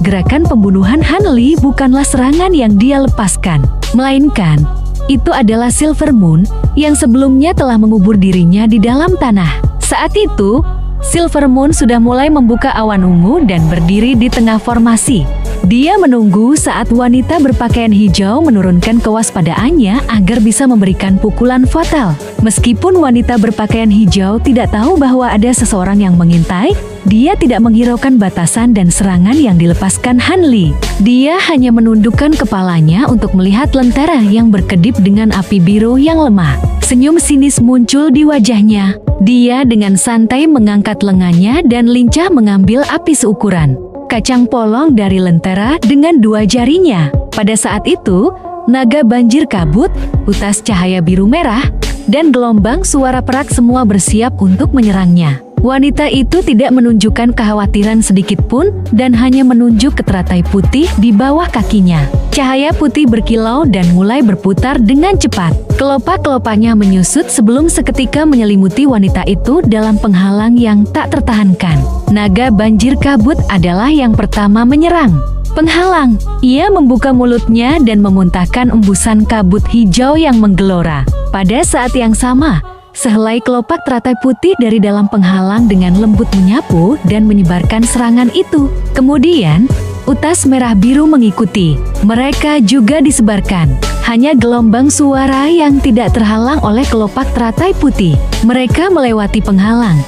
Gerakan pembunuhan Hanli bukanlah serangan yang dia lepaskan, melainkan itu adalah Silver Moon yang sebelumnya telah mengubur dirinya di dalam tanah. Saat itu, Silver Moon sudah mulai membuka awan ungu dan berdiri di tengah formasi. Dia menunggu saat wanita berpakaian hijau menurunkan kewaspadaannya agar bisa memberikan pukulan fatal. Meskipun wanita berpakaian hijau tidak tahu bahwa ada seseorang yang mengintai, dia tidak menghiraukan batasan dan serangan yang dilepaskan Hanli. Dia hanya menundukkan kepalanya untuk melihat lentera yang berkedip dengan api biru yang lemah. Senyum sinis muncul di wajahnya. Dia dengan santai mengangkat lengannya dan lincah mengambil api seukuran kacang polong dari lentera dengan dua jarinya. Pada saat itu, naga banjir kabut, utas cahaya biru merah, dan gelombang suara perak semua bersiap untuk menyerangnya. Wanita itu tidak menunjukkan kekhawatiran sedikit pun dan hanya menunjuk ke teratai putih di bawah kakinya. Cahaya putih berkilau dan mulai berputar dengan cepat. Kelopak-kelopaknya menyusut sebelum seketika menyelimuti wanita itu dalam penghalang yang tak tertahankan. Naga banjir kabut adalah yang pertama menyerang. Penghalang, ia membuka mulutnya dan memuntahkan embusan kabut hijau yang menggelora. Pada saat yang sama, sehelai kelopak teratai putih dari dalam penghalang dengan lembut menyapu dan menyebarkan serangan itu. Kemudian, utas merah biru mengikuti. Mereka juga disebarkan. Hanya gelombang suara yang tidak terhalang oleh kelopak teratai putih. Mereka melewati penghalang.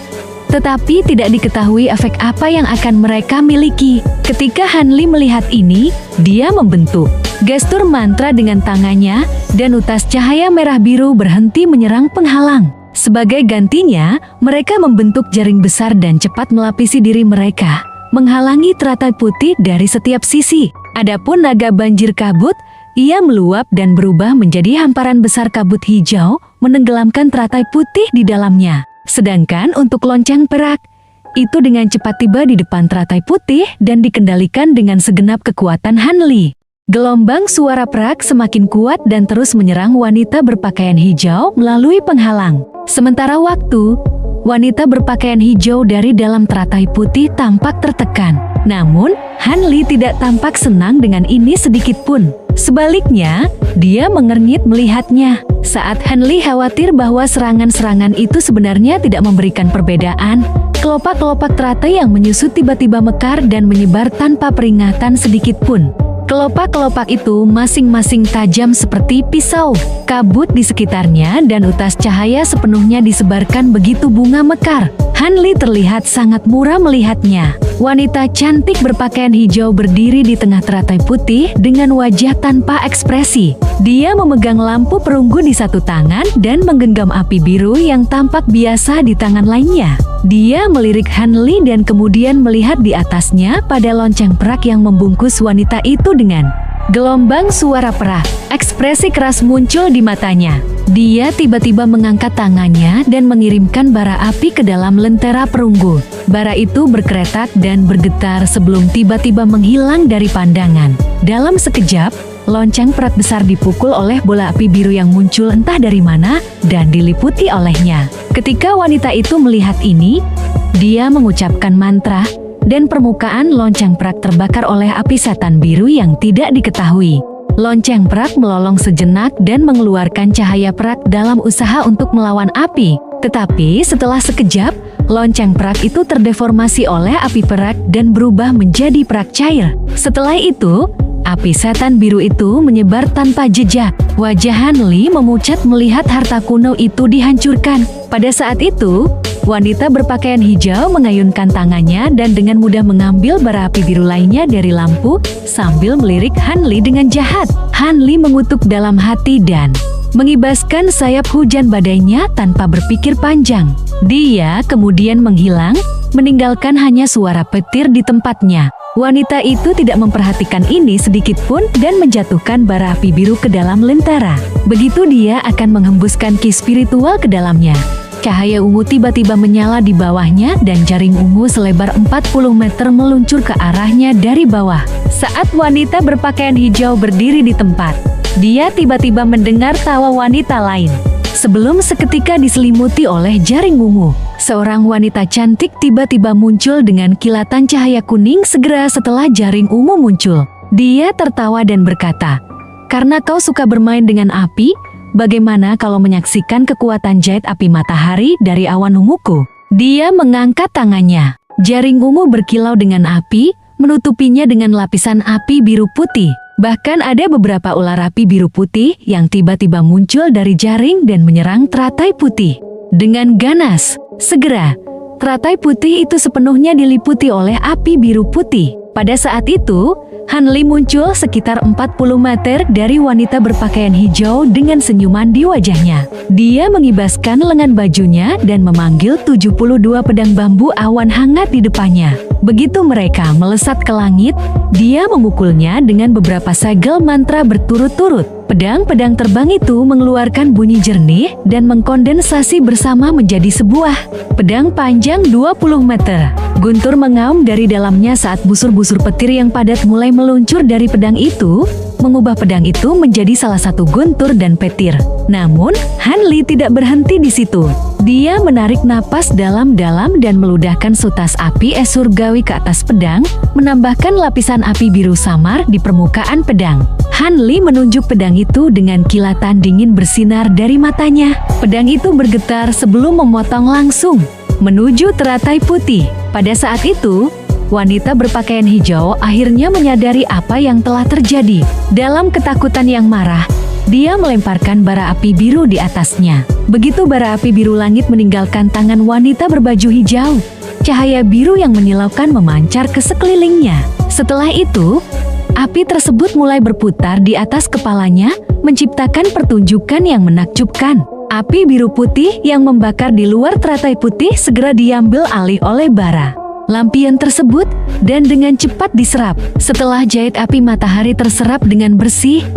Tetapi tidak diketahui efek apa yang akan mereka miliki. Ketika Hanli melihat ini, dia membentuk gestur mantra dengan tangannya, dan utas cahaya merah biru berhenti menyerang penghalang. Sebagai gantinya, mereka membentuk jaring besar dan cepat melapisi diri mereka, menghalangi teratai putih dari setiap sisi. Adapun naga banjir kabut, ia meluap dan berubah menjadi hamparan besar kabut hijau, menenggelamkan teratai putih di dalamnya. Sedangkan untuk lonceng perak, itu dengan cepat tiba di depan teratai putih dan dikendalikan dengan segenap kekuatan Hanli. Gelombang suara perak semakin kuat dan terus menyerang wanita berpakaian hijau melalui penghalang. Sementara waktu, wanita berpakaian hijau dari dalam teratai putih tampak tertekan. Namun, Hanli tidak tampak senang dengan ini sedikit pun. Sebaliknya, dia mengernyit melihatnya. Saat Hanli khawatir bahwa serangan-serangan itu sebenarnya tidak memberikan perbedaan, kelopak-kelopak teratai yang menyusut tiba-tiba mekar dan menyebar tanpa peringatan sedikit pun. Kelopak-kelopak itu masing-masing tajam seperti pisau. Kabut di sekitarnya dan utas cahaya sepenuhnya disebarkan begitu bunga mekar. Hanli terlihat sangat murah melihatnya. Wanita cantik berpakaian hijau berdiri di tengah teratai putih dengan wajah tanpa ekspresi. Dia memegang lampu perunggu di satu tangan dan menggenggam api biru yang tampak biasa di tangan lainnya. Dia melirik Hanli dan kemudian melihat di atasnya pada lonceng perak yang membungkus wanita itu dengan gelombang suara perak. Ekspresi keras muncul di matanya. Dia tiba-tiba mengangkat tangannya dan mengirimkan bara api ke dalam lentera perunggu. Bara itu berkeretak dan bergetar sebelum tiba-tiba menghilang dari pandangan. Dalam sekejap, lonceng perak besar dipukul oleh bola api biru yang muncul entah dari mana dan diliputi olehnya. Ketika wanita itu melihat ini, dia mengucapkan mantra dan permukaan lonceng perak terbakar oleh api setan biru yang tidak diketahui. Lonceng perak melolong sejenak dan mengeluarkan cahaya perak dalam usaha untuk melawan api. Tetapi setelah sekejap, lonceng perak itu terdeformasi oleh api perak dan berubah menjadi perak cair. Setelah itu, api setan biru itu menyebar tanpa jejak. Wajah Hanli memucat melihat harta kuno itu dihancurkan. Pada saat itu, wanita berpakaian hijau mengayunkan tangannya dan dengan mudah mengambil bara api biru lainnya dari lampu sambil melirik Hanli dengan jahat. Hanli mengutuk dalam hati dan mengibaskan sayap hujan badainya tanpa berpikir panjang. Dia kemudian menghilang, meninggalkan hanya suara petir di tempatnya. Wanita itu tidak memperhatikan ini sedikit pun dan menjatuhkan bara api biru ke dalam lentera. Begitu dia akan menghembuskan ki spiritual ke dalamnya, cahaya ungu tiba-tiba menyala di bawahnya dan jaring ungu selebar 40 meter meluncur ke arahnya dari bawah. Saat wanita berpakaian hijau berdiri di tempat, dia tiba-tiba mendengar tawa wanita lain. Sebelum seketika diselimuti oleh jaring ungu, seorang wanita cantik tiba-tiba muncul dengan kilatan cahaya kuning segera setelah jaring ungu muncul. Dia tertawa dan berkata, "Karena kau suka bermain dengan api, bagaimana kalau menyaksikan kekuatan jahit api matahari dari awan unguku?" Dia mengangkat tangannya. Jaring ungu berkilau dengan api, menutupinya dengan lapisan api biru putih. Bahkan ada beberapa ular api biru putih yang tiba-tiba muncul dari jaring dan menyerang teratai putih. Dengan ganas, segera, teratai putih itu sepenuhnya diliputi oleh api biru putih. Pada saat itu, Hanli muncul sekitar 40 meter dari wanita berpakaian hijau dengan senyuman di wajahnya. Dia mengibaskan lengan bajunya dan memanggil 72 pedang bambu awan hangat di depannya. Begitu mereka melesat ke langit, dia memukulnya dengan beberapa segel mantra berturut-turut. Pedang-pedang terbang itu mengeluarkan bunyi jernih dan mengkondensasi bersama menjadi sebuah pedang panjang 20 meter. Guntur mengaum dari dalamnya saat busur-busur petir yang padat mulai meluncur dari pedang itu, mengubah pedang itu menjadi salah satu guntur dan petir. Namun, Hanli tidak berhenti di situ. Dia menarik napas dalam-dalam dan meludahkan sutas api es surgawi ke atas pedang, menambahkan lapisan api biru samar di permukaan pedang. Hanli menunjuk pedang itu dengan kilatan dingin bersinar dari matanya. Pedang itu bergetar sebelum memotong langsung menuju teratai putih. Pada saat itu, wanita berpakaian hijau akhirnya menyadari apa yang telah terjadi. Dalam ketakutan yang marah, dia melemparkan bara api biru di atasnya. Begitu bara api biru langit meninggalkan tangan wanita berbaju hijau, cahaya biru yang menyilaukan memancar ke sekelilingnya. Setelah itu, api tersebut mulai berputar di atas kepalanya, menciptakan pertunjukan yang menakjubkan. Api biru putih yang membakar di luar teratai putih segera diambil alih oleh bara lampion tersebut dan dengan cepat diserap. Setelah jahit api matahari terserap dengan bersih,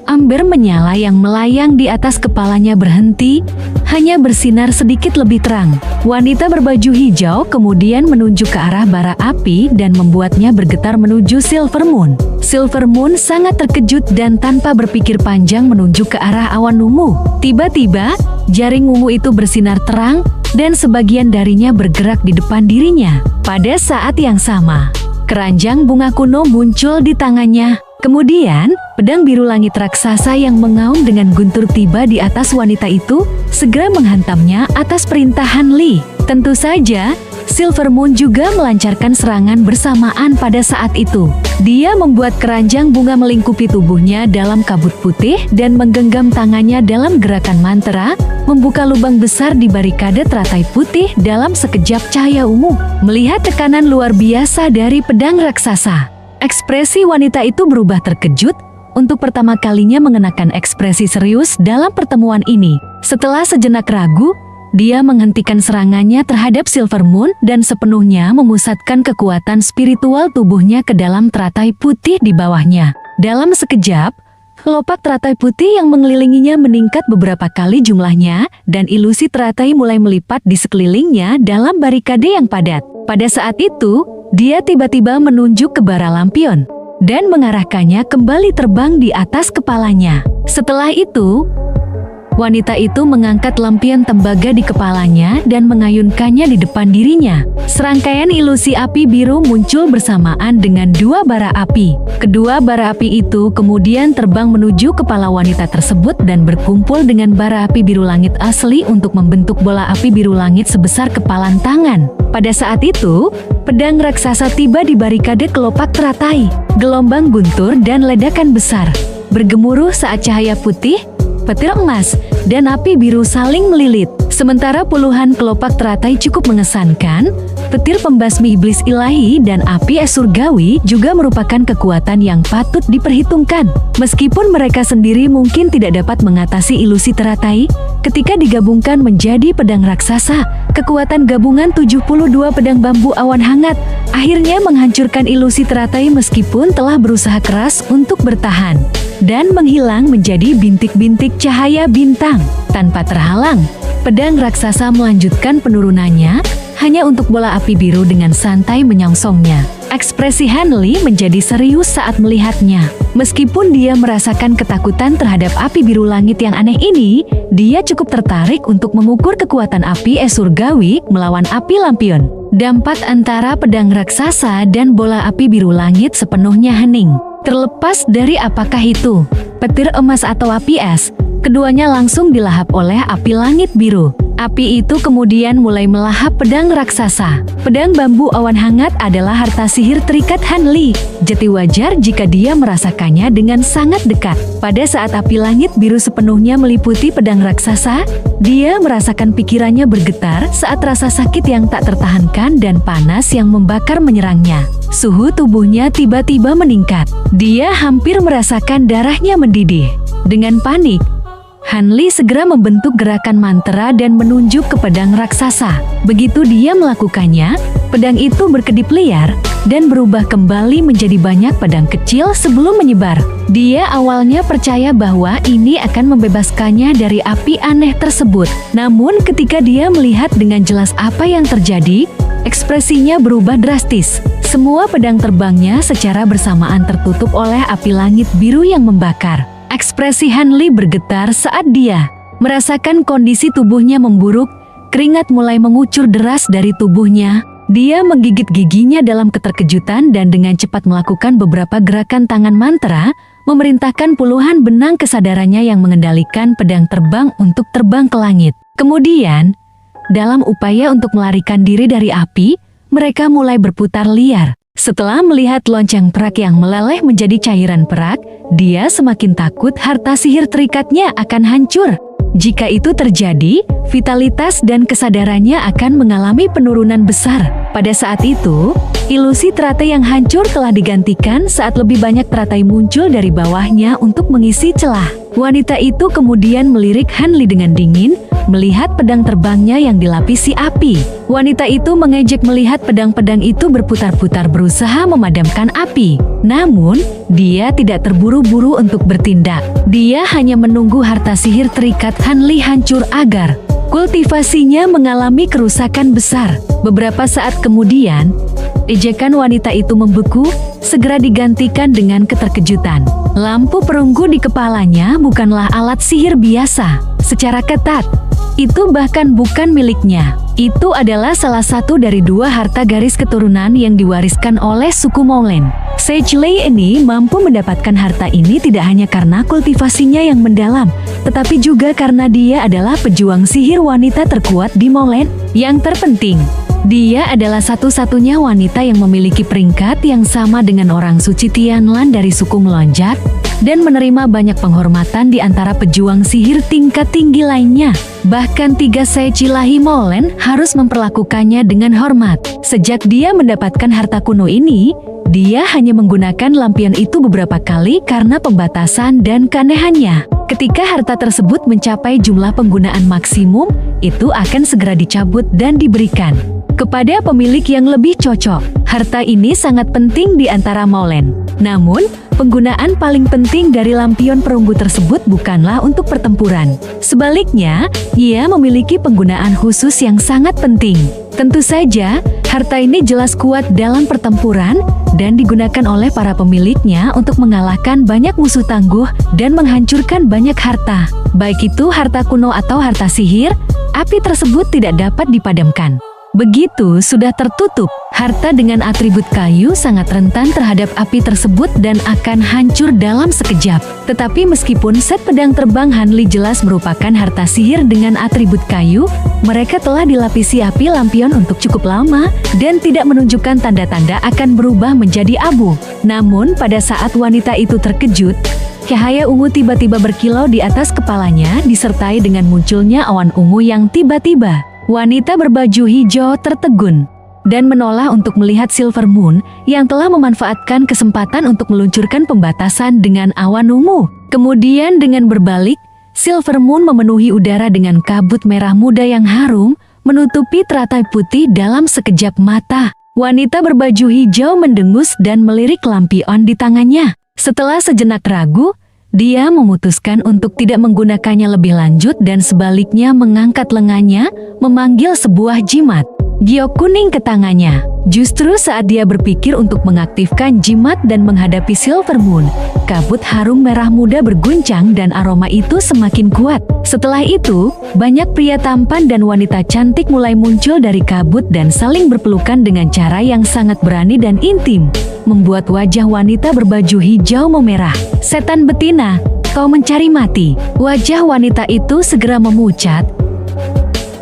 ember menyala yang melayang di atas kepalanya berhenti, hanya bersinar sedikit lebih terang. Wanita berbaju hijau kemudian menunjuk ke arah bara api dan membuatnya bergetar menuju Silver Moon. Silver Moon sangat terkejut dan tanpa berpikir panjang menunjuk ke arah awan ungu. Tiba-tiba, jaring ungu itu bersinar terang dan sebagian darinya bergerak di depan dirinya. Pada saat yang sama, keranjang bunga kuno muncul di tangannya. Kemudian, pedang biru langit raksasa yang mengaum dengan guntur tiba di atas wanita itu, segera menghantamnya atas perintah Han Li. Tentu saja, Silver Moon juga melancarkan serangan bersamaan pada saat itu. Dia membuat keranjang bunga melingkupi tubuhnya dalam kabut putih dan menggenggam tangannya dalam gerakan mantra, membuka lubang besar di barikade teratai putih dalam sekejap cahaya ungu. Melihat tekanan luar biasa dari pedang raksasa, ekspresi wanita itu berubah terkejut, untuk pertama kalinya mengenakan ekspresi serius dalam pertemuan ini. Setelah sejenak ragu, dia menghentikan serangannya terhadap Silver Moon dan sepenuhnya memusatkan kekuatan spiritual tubuhnya ke dalam teratai putih di bawahnya. Dalam sekejap, kelopak teratai putih yang mengelilinginya meningkat beberapa kali jumlahnya dan ilusi teratai mulai melipat di sekelilingnya dalam barikade yang padat. Pada saat itu, dia tiba-tiba menunjuk ke bara lampion dan mengarahkannya kembali terbang di atas kepalanya. Setelah itu, wanita itu mengangkat lampion tembaga di kepalanya dan mengayunkannya di depan dirinya. Serangkaian ilusi api biru muncul bersamaan dengan dua bara api. Kedua bara api itu kemudian terbang menuju kepala wanita tersebut dan berkumpul dengan bara api biru langit asli untuk membentuk bola api biru langit sebesar kepalan tangan. Pada saat itu, pedang raksasa tiba di barikade kelopak teratai. Gelombang guntur dan ledakan besar bergemuruh saat cahaya putih, petir emas, dan api biru saling melilit. Sementara puluhan kelopak teratai cukup mengesankan, petir pembasmi iblis ilahi dan api es surgawi juga merupakan kekuatan yang patut diperhitungkan. Meskipun mereka sendiri mungkin tidak dapat mengatasi ilusi teratai, ketika digabungkan menjadi pedang raksasa, kekuatan gabungan 72 pedang bambu awan hangat akhirnya menghancurkan ilusi teratai meskipun telah berusaha keras untuk bertahan dan menghilang menjadi bintik-bintik cahaya bintang. Tanpa terhalang, pedang raksasa melanjutkan penurunannya, hanya untuk bola api biru dengan santai menyongsongnya. Ekspresi Han Li menjadi serius saat melihatnya. Meskipun dia merasakan ketakutan terhadap api biru langit yang aneh ini, dia cukup tertarik untuk mengukur kekuatan api es surgawi melawan api lampion. Dampak antara pedang raksasa dan bola api biru langit sepenuhnya hening. Terlepas dari apakah itu petir emas atau api es, keduanya langsung dilahap oleh api langit biru. Api itu kemudian mulai melahap pedang raksasa. Pedang bambu awan hangat adalah harta sihir terikat Han Li. Jadi wajar jika dia merasakannya dengan sangat dekat. Pada saat api langit biru sepenuhnya meliputi pedang raksasa, dia merasakan pikirannya bergetar saat rasa sakit yang tak tertahankan dan panas yang membakar menyerangnya. Suhu tubuhnya tiba-tiba meningkat. Dia hampir merasakan darahnya mendidih. Dengan panik, Han Li segera membentuk gerakan mantra dan menunjuk ke pedang raksasa. Begitu dia melakukannya, pedang itu berkedip liar dan berubah kembali menjadi banyak pedang kecil sebelum menyebar. Dia awalnya percaya bahwa ini akan membebaskannya dari api aneh tersebut. Namun ketika dia melihat dengan jelas apa yang terjadi, ekspresinya berubah drastis. Semua pedang terbangnya secara bersamaan tertutup oleh api langit biru yang membakar. Ekspresi Han Li bergetar saat dia merasakan kondisi tubuhnya memburuk, keringat mulai mengucur deras dari tubuhnya. Dia menggigit giginya dalam keterkejutan dan dengan cepat melakukan beberapa gerakan tangan mantra, memerintahkan puluhan benang kesadarannya yang mengendalikan pedang terbang untuk terbang ke langit. Kemudian, dalam upaya untuk melarikan diri dari api, mereka mulai berputar liar. Setelah melihat lonceng perak yang meleleh menjadi cairan perak, dia semakin takut harta sihir terikatnya akan hancur. Jika itu terjadi, vitalitas dan kesadarannya akan mengalami penurunan besar. Pada saat itu, ilusi teratai yang hancur telah digantikan saat lebih banyak teratai muncul dari bawahnya untuk mengisi celah. Wanita itu kemudian melirik Han Li dengan dingin, melihat pedang terbangnya yang dilapisi api. Wanita itu mengejek melihat pedang-pedang itu berputar-putar berusaha memadamkan api. Namun, dia tidak terburu-buru untuk bertindak. Dia hanya menunggu harta sihir terikat Han Li hancur agar kultivasinya mengalami kerusakan besar. Beberapa saat kemudian, ejekan wanita itu membeku, segera digantikan dengan keterkejutan. Lampu perunggu di kepalanya bukanlah alat sihir biasa. Secara ketat, itu bahkan bukan miliknya. Itu adalah salah satu dari dua harta garis keturunan yang diwariskan oleh suku Moulen. Sage Lei ini mampu mendapatkan harta ini tidak hanya karena kultivasinya yang mendalam, tetapi juga karena dia adalah pejuang sihir wanita terkuat di Molen. Yang terpenting, dia adalah satu-satunya wanita yang memiliki peringkat yang sama dengan orang suci Tianlan dari suku Melonjak, dan menerima banyak penghormatan di antara pejuang sihir tingkat tinggi lainnya. Bahkan 3 Sage Ilahi Molen harus memperlakukannya dengan hormat. Sejak dia mendapatkan harta kuno ini, dia hanya menggunakan lampion itu beberapa kali karena pembatasan dan keanehannya. Ketika harta tersebut mencapai jumlah penggunaan maksimum, itu akan segera dicabut dan diberikan kepada pemilik yang lebih cocok. Harta ini sangat penting di antara Molen. Namun, penggunaan paling penting dari lampion perunggu tersebut bukanlah untuk pertempuran. Sebaliknya, ia memiliki penggunaan khusus yang sangat penting. Tentu saja, harta ini jelas kuat dalam pertempuran dan digunakan oleh para pemiliknya untuk mengalahkan banyak musuh tangguh dan menghancurkan banyak harta. Baik itu harta kuno atau harta sihir, api tersebut tidak dapat dipadamkan. Begitu sudah tertutup, harta dengan atribut kayu sangat rentan terhadap api tersebut dan akan hancur dalam sekejap. Tetapi meskipun set pedang terbang Hanli jelas merupakan harta sihir dengan atribut kayu, mereka telah dilapisi api lampion untuk cukup lama dan tidak menunjukkan tanda-tanda akan berubah menjadi abu. Namun pada saat wanita itu terkejut, cahaya ungu tiba-tiba berkilau di atas kepalanya disertai dengan munculnya awan ungu yang tiba-tiba. Wanita berbaju hijau tertegun dan menoleh untuk melihat Silver Moon yang telah memanfaatkan kesempatan untuk meluncurkan pembatasan dengan awan ungu. Kemudian dengan berbalik, Silver Moon memenuhi udara dengan kabut merah muda yang harum, menutupi teratai putih dalam sekejap mata. Wanita berbaju hijau mendengus dan melirik lampion di tangannya. Setelah sejenak ragu, dia memutuskan untuk tidak menggunakannya lebih lanjut dan sebaliknya mengangkat lengannya, memanggil sebuah jimat giok kuning ke tangannya. Justru saat dia berpikir untuk mengaktifkan jimat dan menghadapi Silver Moon, kabut harum merah muda berguncang dan aroma itu semakin kuat. Setelah itu, banyak pria tampan dan wanita cantik mulai muncul dari kabut dan saling berpelukan dengan cara yang sangat berani dan intim, membuat wajah wanita berbaju hijau memerah. Setan betina, kau mencari mati. Wajah wanita itu segera memucat,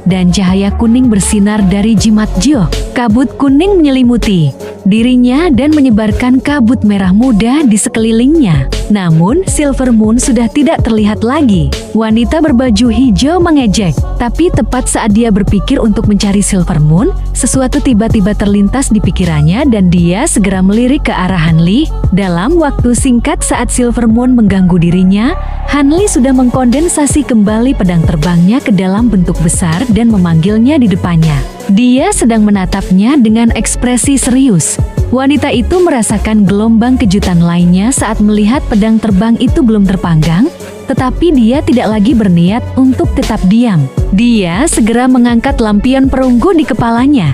dan cahaya kuning bersinar dari jimat giok. Kabut kuning menyelimuti dirinya dan menyebarkan kabut merah muda di sekelilingnya. Namun, Silver Moon sudah tidak terlihat lagi. Wanita berbaju hijau mengejek, tapi tepat saat dia berpikir untuk mencari Silver Moon, sesuatu tiba-tiba terlintas di pikirannya dan dia segera melirik ke arah Hanli. Dalam waktu singkat saat Silver Moon mengganggu dirinya, Hanli sudah mengkondensasi kembali pedang terbangnya ke dalam bentuk besar dan memanggilnya di depannya. Dia sedang menatapnya dengan ekspresi serius. Wanita itu merasakan gelombang kejutan lainnya saat melihat pedang terbang itu belum terpanggang, tetapi dia tidak lagi berniat untuk tetap diam. Dia segera mengangkat lampion perunggu di kepalanya.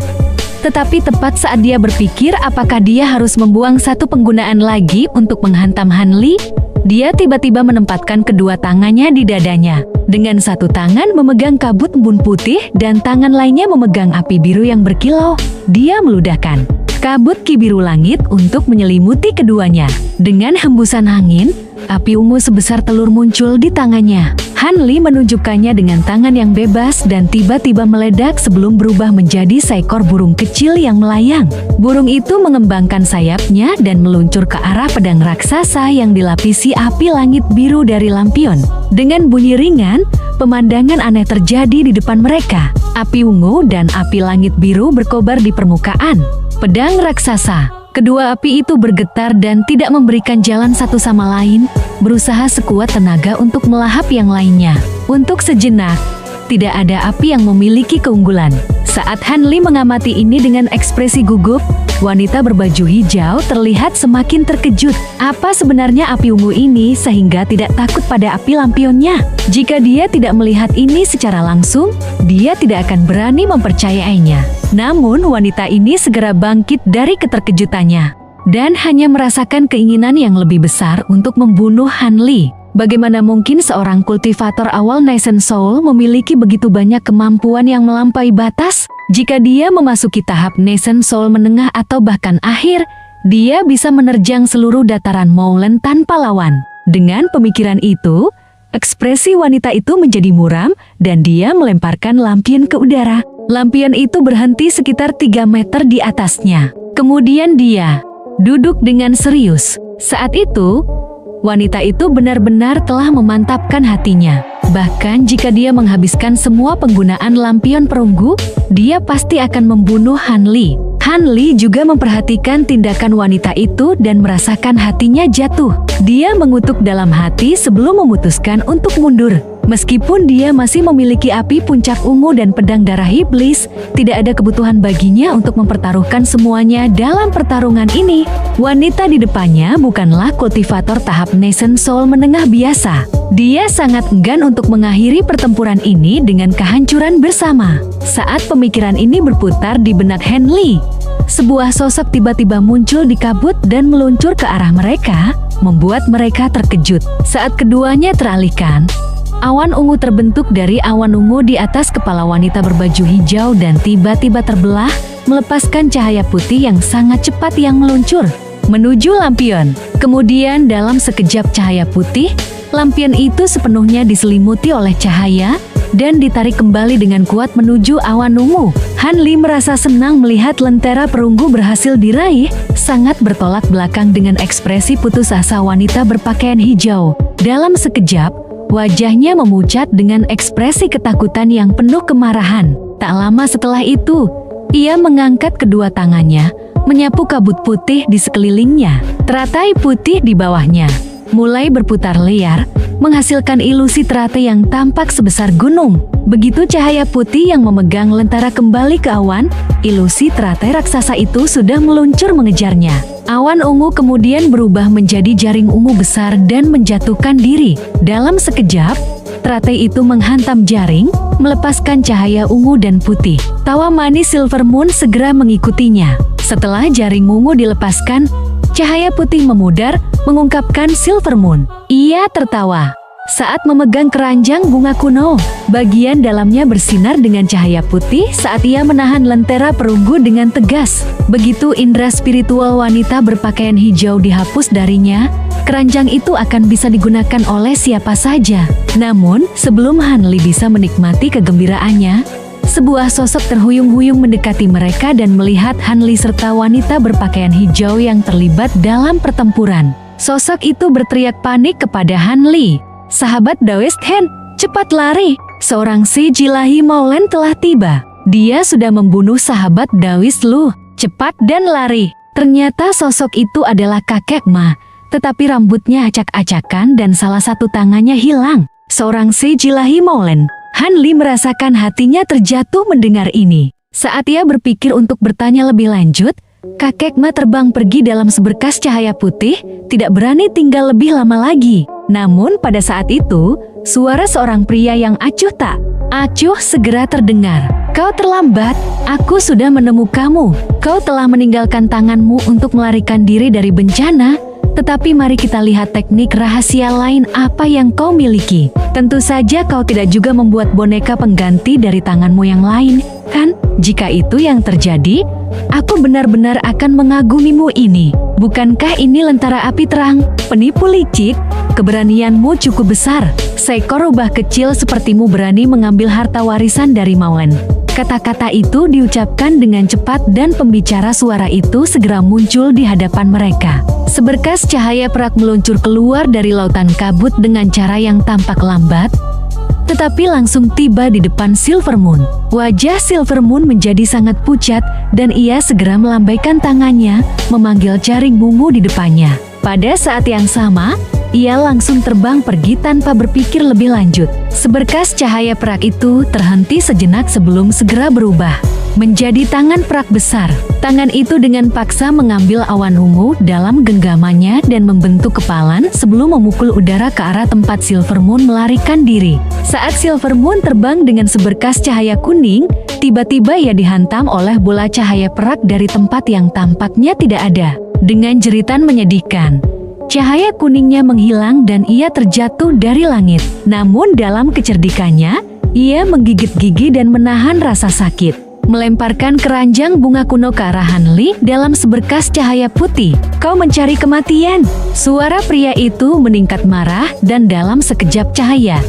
Tetapi tepat saat dia berpikir apakah dia harus membuang satu penggunaan lagi untuk menghantam Hanli, dia tiba-tiba menempatkan kedua tangannya di dadanya. Dengan satu tangan memegang kabut embun putih dan tangan lainnya memegang api biru yang berkilau, dia meludahkan kabut ki biru langit untuk menyelimuti keduanya. Dengan hembusan angin, api ungu sebesar telur muncul di tangannya. Hanli menunjukkannya dengan tangan yang bebas dan tiba-tiba meledak sebelum berubah menjadi seekor burung kecil yang melayang. Burung itu mengembangkan sayapnya dan meluncur ke arah pedang raksasa yang dilapisi api langit biru dari lampion. Dengan bunyi ringan, pemandangan aneh terjadi di depan mereka. Api ungu dan api langit biru berkobar di permukaan pedang raksasa. Kedua api itu bergetar dan tidak memberikan jalan satu sama lain, berusaha sekuat tenaga untuk melahap yang lainnya. Untuk sejenak, tidak ada api yang memiliki keunggulan. Saat Hanli mengamati ini dengan ekspresi gugup, wanita berbaju hijau terlihat semakin terkejut. Apa sebenarnya api ungu ini sehingga tidak takut pada api lampionnya? Jika dia tidak melihat ini secara langsung, dia tidak akan berani mempercayainya. Namun wanita ini segera bangkit dari keterkejutannya dan hanya merasakan keinginan yang lebih besar untuk membunuh Hanli. Bagaimana mungkin seorang kultivator awal Nascent Soul memiliki begitu banyak kemampuan yang melampaui batas? Jika dia memasuki tahap Nascent Soul menengah atau bahkan akhir, dia bisa menerjang seluruh dataran Moulen tanpa lawan. Dengan pemikiran itu, ekspresi wanita itu menjadi muram dan dia melemparkan lampion ke udara. Lampion itu berhenti sekitar 3 meter di atasnya. Kemudian dia duduk dengan serius. Saat itu, wanita itu benar-benar telah memantapkan hatinya. Bahkan jika dia menghabiskan semua penggunaan lampion perunggu, dia pasti akan membunuh Han Li. Han Li juga memperhatikan tindakan wanita itu dan merasakan hatinya jatuh. Dia mengutuk dalam hati sebelum memutuskan untuk mundur. Meskipun dia masih memiliki api puncak ungu dan pedang darah iblis, tidak ada kebutuhan baginya untuk mempertaruhkan semuanya dalam pertarungan ini. Wanita di depannya bukanlah kultivator tahap Nation Soul menengah biasa. Dia sangat enggan untuk mengakhiri pertempuran ini dengan kehancuran bersama. Saat pemikiran ini berputar di benak Han Li, sebuah sosok tiba-tiba muncul di kabut dan meluncur ke arah mereka, membuat mereka terkejut. Saat keduanya teralihkan, awan ungu terbentuk dari awan ungu di atas kepala wanita berbaju hijau dan tiba-tiba terbelah, melepaskan cahaya putih yang sangat cepat yang meluncur menuju lampion. Kemudian dalam sekejap cahaya putih, lampion itu sepenuhnya diselimuti oleh cahaya dan ditarik kembali dengan kuat menuju awan ungu. Han Li merasa senang melihat lentera perunggu berhasil diraih, sangat bertolak belakang dengan ekspresi putus asa wanita berpakaian hijau. Dalam sekejap, wajahnya memucat dengan ekspresi ketakutan yang penuh kemarahan. Tak lama setelah itu, ia mengangkat kedua tangannya, menyapu kabut putih di sekelilingnya. Teratai putih di bawahnya mulai berputar liar, menghasilkan ilusi teratai yang tampak sebesar gunung. Begitu cahaya putih yang memegang lentera kembali ke awan, ilusi teratai raksasa itu sudah meluncur mengejarnya. Awan ungu kemudian berubah menjadi jaring ungu besar dan menjatuhkan diri. Dalam sekejap, teratai itu menghantam jaring, melepaskan cahaya ungu dan putih. Tawa manis Silver Moon segera mengikutinya. Setelah jaring ungu dilepaskan, cahaya putih memudar, mengungkapkan Silver Moon. Ia tertawa saat memegang keranjang bunga kuno. Bagian dalamnya bersinar dengan cahaya putih saat ia menahan lentera perunggu dengan tegas. Begitu indera spiritual wanita berpakaian hijau dihapus darinya, keranjang itu akan bisa digunakan oleh siapa saja. Namun, sebelum Han Li bisa menikmati kegembiraannya, sebuah sosok terhuyung-huyung mendekati mereka dan melihat Han Li serta wanita berpakaian hijau yang terlibat dalam pertempuran. Sosok itu berteriak panik kepada Han Li. "Sahabat Daoist Han, cepat lari! Seorang si Jilahi Moulen telah tiba. Dia sudah membunuh sahabat Daoist Lu. Cepat dan lari!" Ternyata sosok itu adalah kakek Ma, tetapi rambutnya acak-acakan dan salah satu tangannya hilang. Seorang si Jilahi Moulen. Han Li merasakan hatinya terjatuh mendengar ini. Saat ia berpikir untuk bertanya lebih lanjut, kakek Ma terbang pergi dalam seberkas cahaya putih, tidak berani tinggal lebih lama lagi. Namun pada saat itu, suara seorang pria yang acuh tak acuh segera terdengar. "Kau terlambat, aku sudah menemukanmu. Kau telah meninggalkan tanganmu untuk melarikan diri dari bencana. Tetapi mari kita lihat teknik rahasia lain apa yang kau miliki. Tentu saja kau tidak juga membuat boneka pengganti dari tanganmu yang lain, kan? Jika itu yang terjadi, aku benar-benar akan mengagumimu ini. Bukankah ini lentera api terang? Penipu licik, keberanianmu cukup besar. Seekor rubah kecil sepertimu berani mengambil harta warisan dari Moulen." Kata-kata itu diucapkan dengan cepat dan pembicara suara itu segera muncul di hadapan mereka. Seberkas cahaya perak meluncur keluar dari lautan kabut dengan cara yang tampak lambat, tetapi langsung tiba di depan Silver Moon. Wajah Silver Moon menjadi sangat pucat dan ia segera melambaikan tangannya, memanggil jaring ungu di depannya. Pada saat yang sama, ia langsung terbang pergi tanpa berpikir lebih lanjut. Seberkas cahaya perak itu terhenti sejenak sebelum segera berubah menjadi tangan perak besar. Tangan itu dengan paksa mengambil awan ungu dalam genggamannya dan membentuk kepalan sebelum memukul udara ke arah tempat Silver Moon melarikan diri. Saat Silver Moon terbang dengan seberkas cahaya kuning, tiba-tiba ia dihantam oleh bola cahaya perak dari tempat yang tampaknya tidak ada. Dengan jeritan menyedihkan, cahaya kuningnya menghilang dan ia terjatuh dari langit. Namun dalam kecerdikannya, ia menggigit gigi dan menahan rasa sakit. melemparkan keranjang bunga kuno ke arah Hanli dalam seberkas cahaya putih. Kau mencari kematian. Suara pria itu meningkat marah dan dalam sekejap cahaya,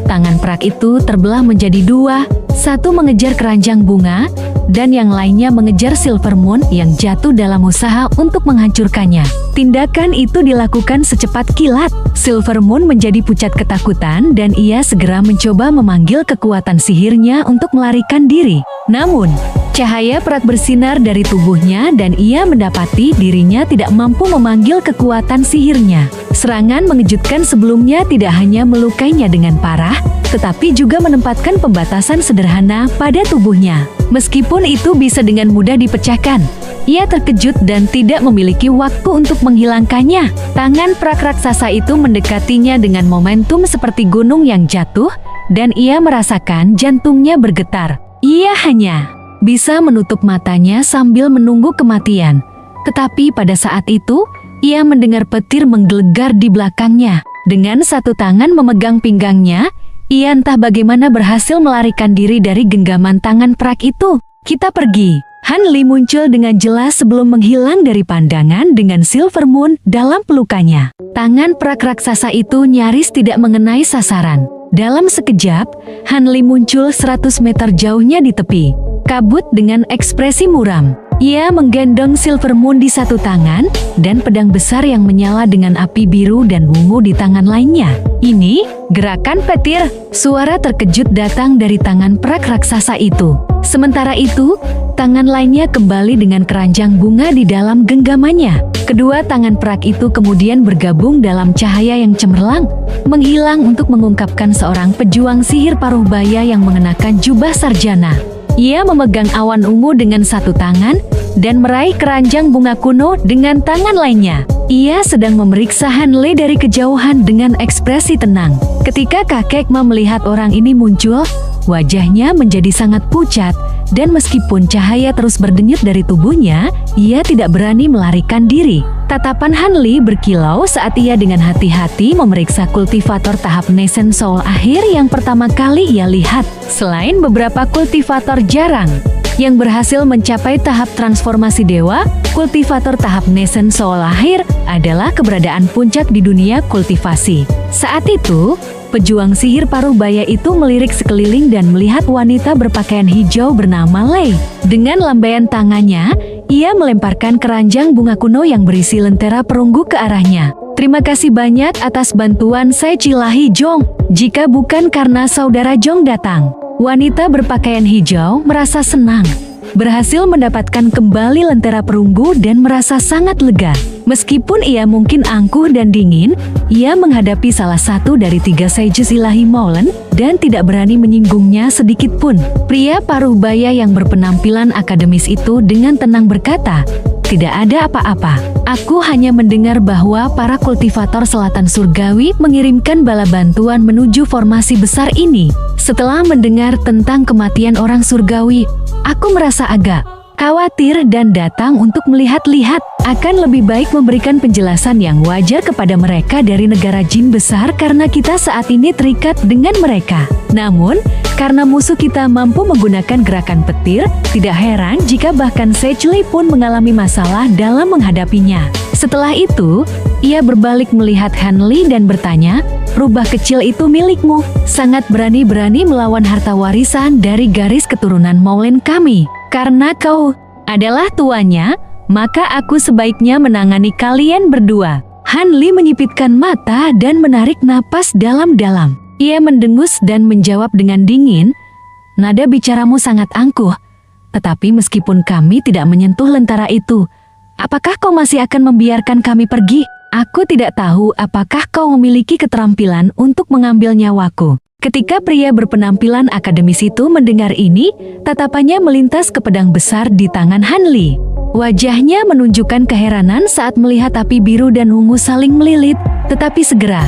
tangan perak itu terbelah menjadi dua, satu mengejar keranjang bunga, dan yang lainnya mengejar Silvermoon yang jatuh dalam usaha untuk menghancurkannya. Tindakan itu dilakukan secepat kilat. Silvermoon menjadi pucat ketakutan dan ia segera mencoba memanggil kekuatan sihirnya untuk melarikan diri. Namun, cahaya perak bersinar dari tubuhnya dan ia mendapati dirinya tidak mampu memanggil kekuatan sihirnya. Serangan mengejutkan sebelumnya tidak hanya melukainya dengan parah, tetapi juga menempatkan pembatasan sederhana pada tubuhnya. Meskipun itu bisa dengan mudah dipecahkan, ia terkejut dan tidak memiliki waktu untuk menghilangkannya. Tangan perak raksasa itu mendekatinya dengan momentum seperti gunung yang jatuh, dan ia merasakan jantungnya bergetar. Ia hanya bisa menutup matanya sambil menunggu kematian. Tetapi pada saat itu, ia mendengar petir menggelegar di belakangnya. Dengan satu tangan memegang pinggangnya, ia entah bagaimana berhasil melarikan diri dari genggaman tangan perak itu. Kita pergi. Hanli muncul dengan jelas sebelum menghilang dari pandangan dengan Silvermoon dalam pelukannya. Tangan perak raksasa itu nyaris tidak mengenai sasaran. Dalam sekejap, Hanli muncul 100 meter jauhnya di tepi, kabut dengan ekspresi muram. Ia menggendong Silvermoon di satu tangan dan pedang besar yang menyala dengan api biru dan ungu di tangan lainnya. Ini gerakan petir. Suara terkejut datang dari tangan perak raksasa itu. Sementara itu, tangan lainnya kembali dengan keranjang bunga di dalam genggamannya. Kedua tangan perak itu kemudian bergabung dalam cahaya yang cemerlang, menghilang untuk mengungkapkan seorang pejuang sihir paruh baya yang mengenakan jubah sarjana. Ia memegang awan ungu dengan satu tangan dan meraih keranjang bunga kuno dengan tangan lainnya. Ia sedang memeriksa Hanli dari kejauhan dengan ekspresi tenang. Ketika kakek Ma melihat orang ini muncul, wajahnya menjadi sangat pucat, dan meskipun cahaya terus berdenyut dari tubuhnya, ia tidak berani melarikan diri. Tatapan Hanli berkilau saat ia dengan hati-hati memeriksa kultivator tahap Nascent Soul akhir yang pertama kali ia lihat. Selain beberapa kultivator jarang yang berhasil mencapai tahap transformasi dewa, kultivator tahap Nascent Soul akhir adalah keberadaan puncak di dunia kultivasi. Saat itu, pejuang sihir paruh baya itu melirik sekeliling dan melihat wanita berpakaian hijau bernama Lei. Dengan lambaian tangannya, ia melemparkan keranjang bunga kuno yang berisi lentera perunggu ke arahnya. Terima kasih banyak atas bantuan saya Cilahi Jong. Jika bukan karena saudara Jong datang. Wanita berpakaian hijau merasa senang, berhasil mendapatkan kembali lentera perunggu dan merasa sangat lega. Meskipun ia mungkin angkuh dan dingin, ia menghadapi salah satu dari 3 sages ilahi Maulen dan tidak berani menyinggungnya sedikit pun. Pria paruh baya yang berpenampilan akademis itu dengan tenang berkata, "Tidak ada apa-apa. Aku hanya mendengar bahwa para kultivator selatan surgawi mengirimkan bala bantuan menuju formasi besar ini. Setelah mendengar tentang kematian orang surgawi, aku merasa agak khawatir dan datang untuk melihat-lihat. Akan lebih baik memberikan penjelasan yang wajar kepada mereka dari negara jin besar karena kita saat ini terikat dengan mereka. Namun, karena musuh kita mampu menggunakan gerakan petir, tidak heran jika bahkan Sechley pun mengalami masalah dalam menghadapinya." Setelah itu, ia berbalik melihat Hanli dan bertanya, "Rubah kecil itu milikmu, sangat berani-berani melawan harta warisan dari garis keturunan Maulen kami. Karena kau adalah tuannya, maka aku sebaiknya menangani kalian berdua." Hanli menyipitkan mata dan menarik napas dalam-dalam. Ia mendengus dan menjawab dengan dingin, "Nada bicaramu sangat angkuh, tetapi meskipun kami tidak menyentuh lentera itu, apakah kau masih akan membiarkan kami pergi? Aku tidak tahu apakah kau memiliki keterampilan untuk mengambil nyawaku." Ketika pria berpenampilan akademis itu mendengar ini, tatapannya melintas ke pedang besar di tangan Hanli. Wajahnya menunjukkan keheranan saat melihat api biru dan ungu saling melilit, tetapi segera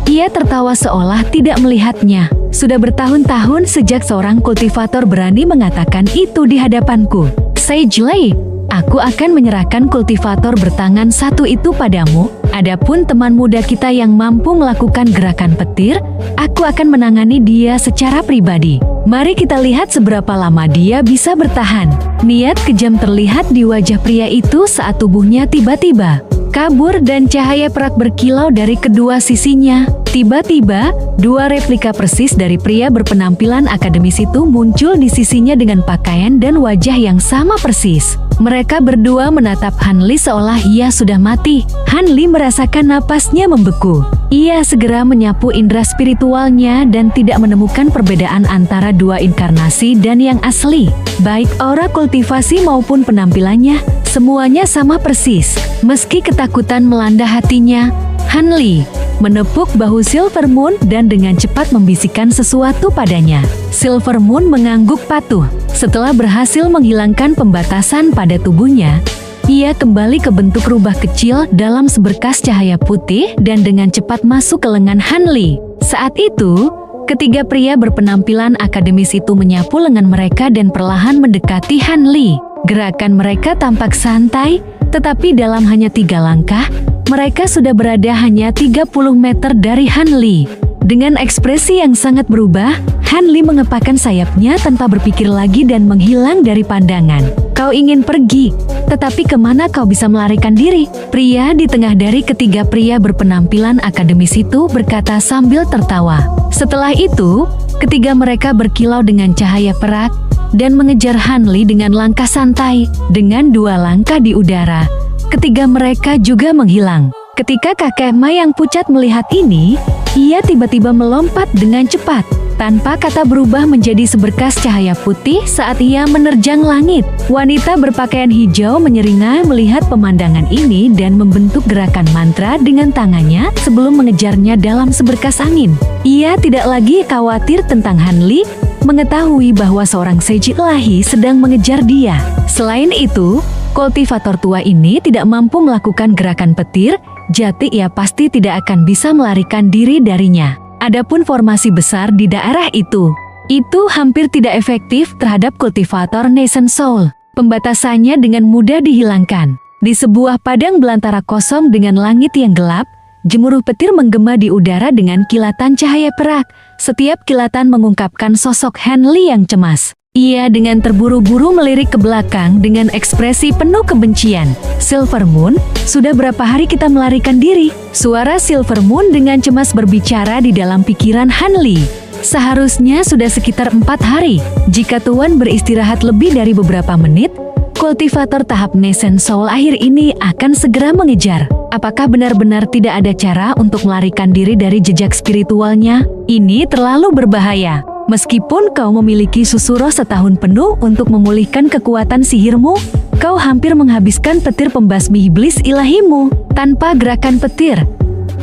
ia tertawa seolah tidak melihatnya. Sudah bertahun-tahun sejak seorang kultivator berani mengatakan itu di hadapanku. "Sechley, aku akan menyerahkan kultivator bertangan satu itu padamu. Adapun teman muda kita yang mampu melakukan gerakan petir, aku akan menangani dia secara pribadi." Mari kita lihat seberapa lama dia bisa bertahan. Niat kejam terlihat di wajah pria itu saat tubuhnya tiba-tiba kabur dan cahaya perak berkilau dari kedua sisinya. Tiba-tiba, dua replika persis dari pria berpenampilan akademis itu muncul di sisinya dengan pakaian dan wajah yang sama persis. Mereka berdua menatap Hanli seolah ia sudah mati. Hanli merasakan napasnya membeku. Ia segera menyapu indera spiritualnya dan tidak menemukan perbedaan antara dua inkarnasi dan yang asli. Baik aura kultivasi maupun penampilannya, semuanya sama persis. Meski ketakutan melanda hatinya, Hanli menepuk bahu Silver Moon dan dengan cepat membisikkan sesuatu padanya. Silver Moon mengangguk patuh. Setelah berhasil menghilangkan pembatasan pada tubuhnya, ia kembali ke bentuk rubah kecil dalam seberkas cahaya putih dan dengan cepat masuk ke lengan Hanli. Saat itu, ketiga pria berpenampilan akademis itu menyapu lengan mereka dan perlahan mendekati Hanli. Gerakan mereka tampak santai, tetapi dalam hanya 3 langkah, mereka sudah berada hanya 30 meter dari Hanli. Dengan ekspresi yang sangat berubah, Hanli mengepakkan sayapnya tanpa berpikir lagi dan menghilang dari pandangan. Kau ingin pergi, tetapi kemana kau bisa melarikan diri? Pria di tengah dari ketiga pria berpenampilan akademis itu berkata sambil tertawa. Setelah itu, ketiga mereka berkilau dengan cahaya perak dan mengejar Hanli dengan langkah santai. Dengan 2 langkah di udara, ketiga mereka juga menghilang. Ketika kakek Ma yang pucat melihat ini, ia tiba-tiba melompat dengan cepat. Tanpa kata berubah menjadi seberkas cahaya putih saat ia menerjang langit. Wanita berpakaian hijau menyeringai melihat pemandangan ini dan membentuk gerakan mantra dengan tangannya sebelum mengejarnya dalam seberkas angin. Ia tidak lagi khawatir tentang Hanli, mengetahui bahwa seorang Seji Ilahi sedang mengejar dia. Selain itu, kultivator tua ini tidak mampu melakukan gerakan petir, jadi ia pasti tidak akan bisa melarikan diri darinya. Adapun formasi besar di daerah itu hampir tidak efektif terhadap kultivator Nation Soul. Pembatasannya dengan mudah dihilangkan. Di sebuah padang belantara kosong dengan langit yang gelap, gemuruh petir menggema di udara dengan kilatan cahaya perak. Setiap kilatan mengungkapkan sosok Hanli yang cemas. Ia dengan terburu-buru melirik ke belakang dengan ekspresi penuh kebencian. Silver Moon, sudah berapa hari kita melarikan diri? Suara Silver Moon dengan cemas berbicara di dalam pikiran Hanli. Seharusnya sudah sekitar 4 hari. Jika Tuan beristirahat lebih dari beberapa menit, kultivator tahap Nation Soul akhir ini akan segera mengejar. Apakah benar-benar tidak ada cara untuk melarikan diri dari jejak spiritualnya? Ini terlalu berbahaya. Meskipun kau memiliki Susuro setahun penuh untuk memulihkan kekuatan sihirmu, kau hampir menghabiskan petir pembasmi iblis ilahimu. Tanpa gerakan petir,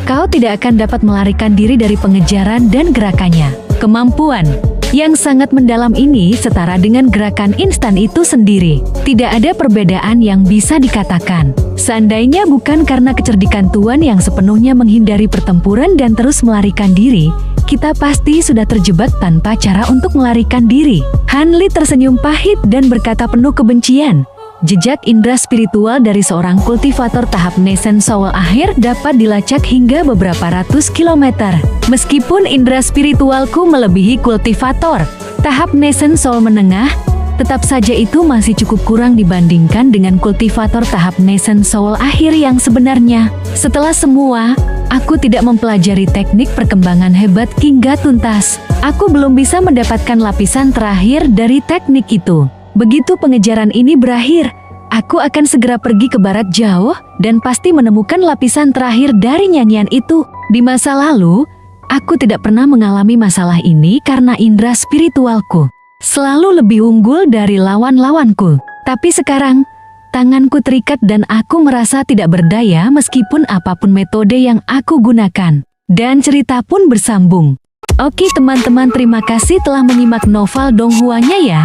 kau tidak akan dapat melarikan diri dari pengejaran dan gerakannya. Kemampuan yang sangat mendalam ini setara dengan gerakan instan itu sendiri. Tidak ada perbedaan yang bisa dikatakan. Seandainya bukan karena kecerdikan Tuan yang sepenuhnya menghindari pertempuran dan terus melarikan diri, kita pasti sudah terjebak tanpa cara untuk melarikan diri. Hanli tersenyum pahit dan berkata penuh kebencian. Jejak indera spiritual dari seorang kultivator tahap Nation Soul akhir dapat dilacak hingga beberapa ratus kilometer. Meskipun indera spiritualku melebihi kultivator tahap Nation Soul menengah, tetap saja itu masih cukup kurang dibandingkan dengan kultivator tahap Nation Soul akhir yang sebenarnya. Setelah semua, aku tidak mempelajari teknik perkembangan hebat hingga tuntas. Aku belum bisa mendapatkan lapisan terakhir dari teknik itu. Begitu pengejaran ini berakhir, aku akan segera pergi ke barat jauh dan pasti menemukan lapisan terakhir dari nyanyian itu. Di masa lalu, aku tidak pernah mengalami masalah ini karena indera spiritualku selalu lebih unggul dari lawan-lawanku. Tapi sekarang, tanganku terikat dan aku merasa tidak berdaya meskipun apapun metode yang aku gunakan. Dan cerita pun bersambung. Oke teman-teman, terima kasih telah menyimak novel Donghuanya ya.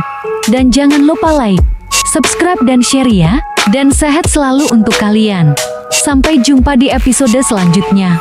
Dan jangan lupa like, subscribe dan share ya. Dan sehat selalu untuk kalian. Sampai jumpa di episode selanjutnya.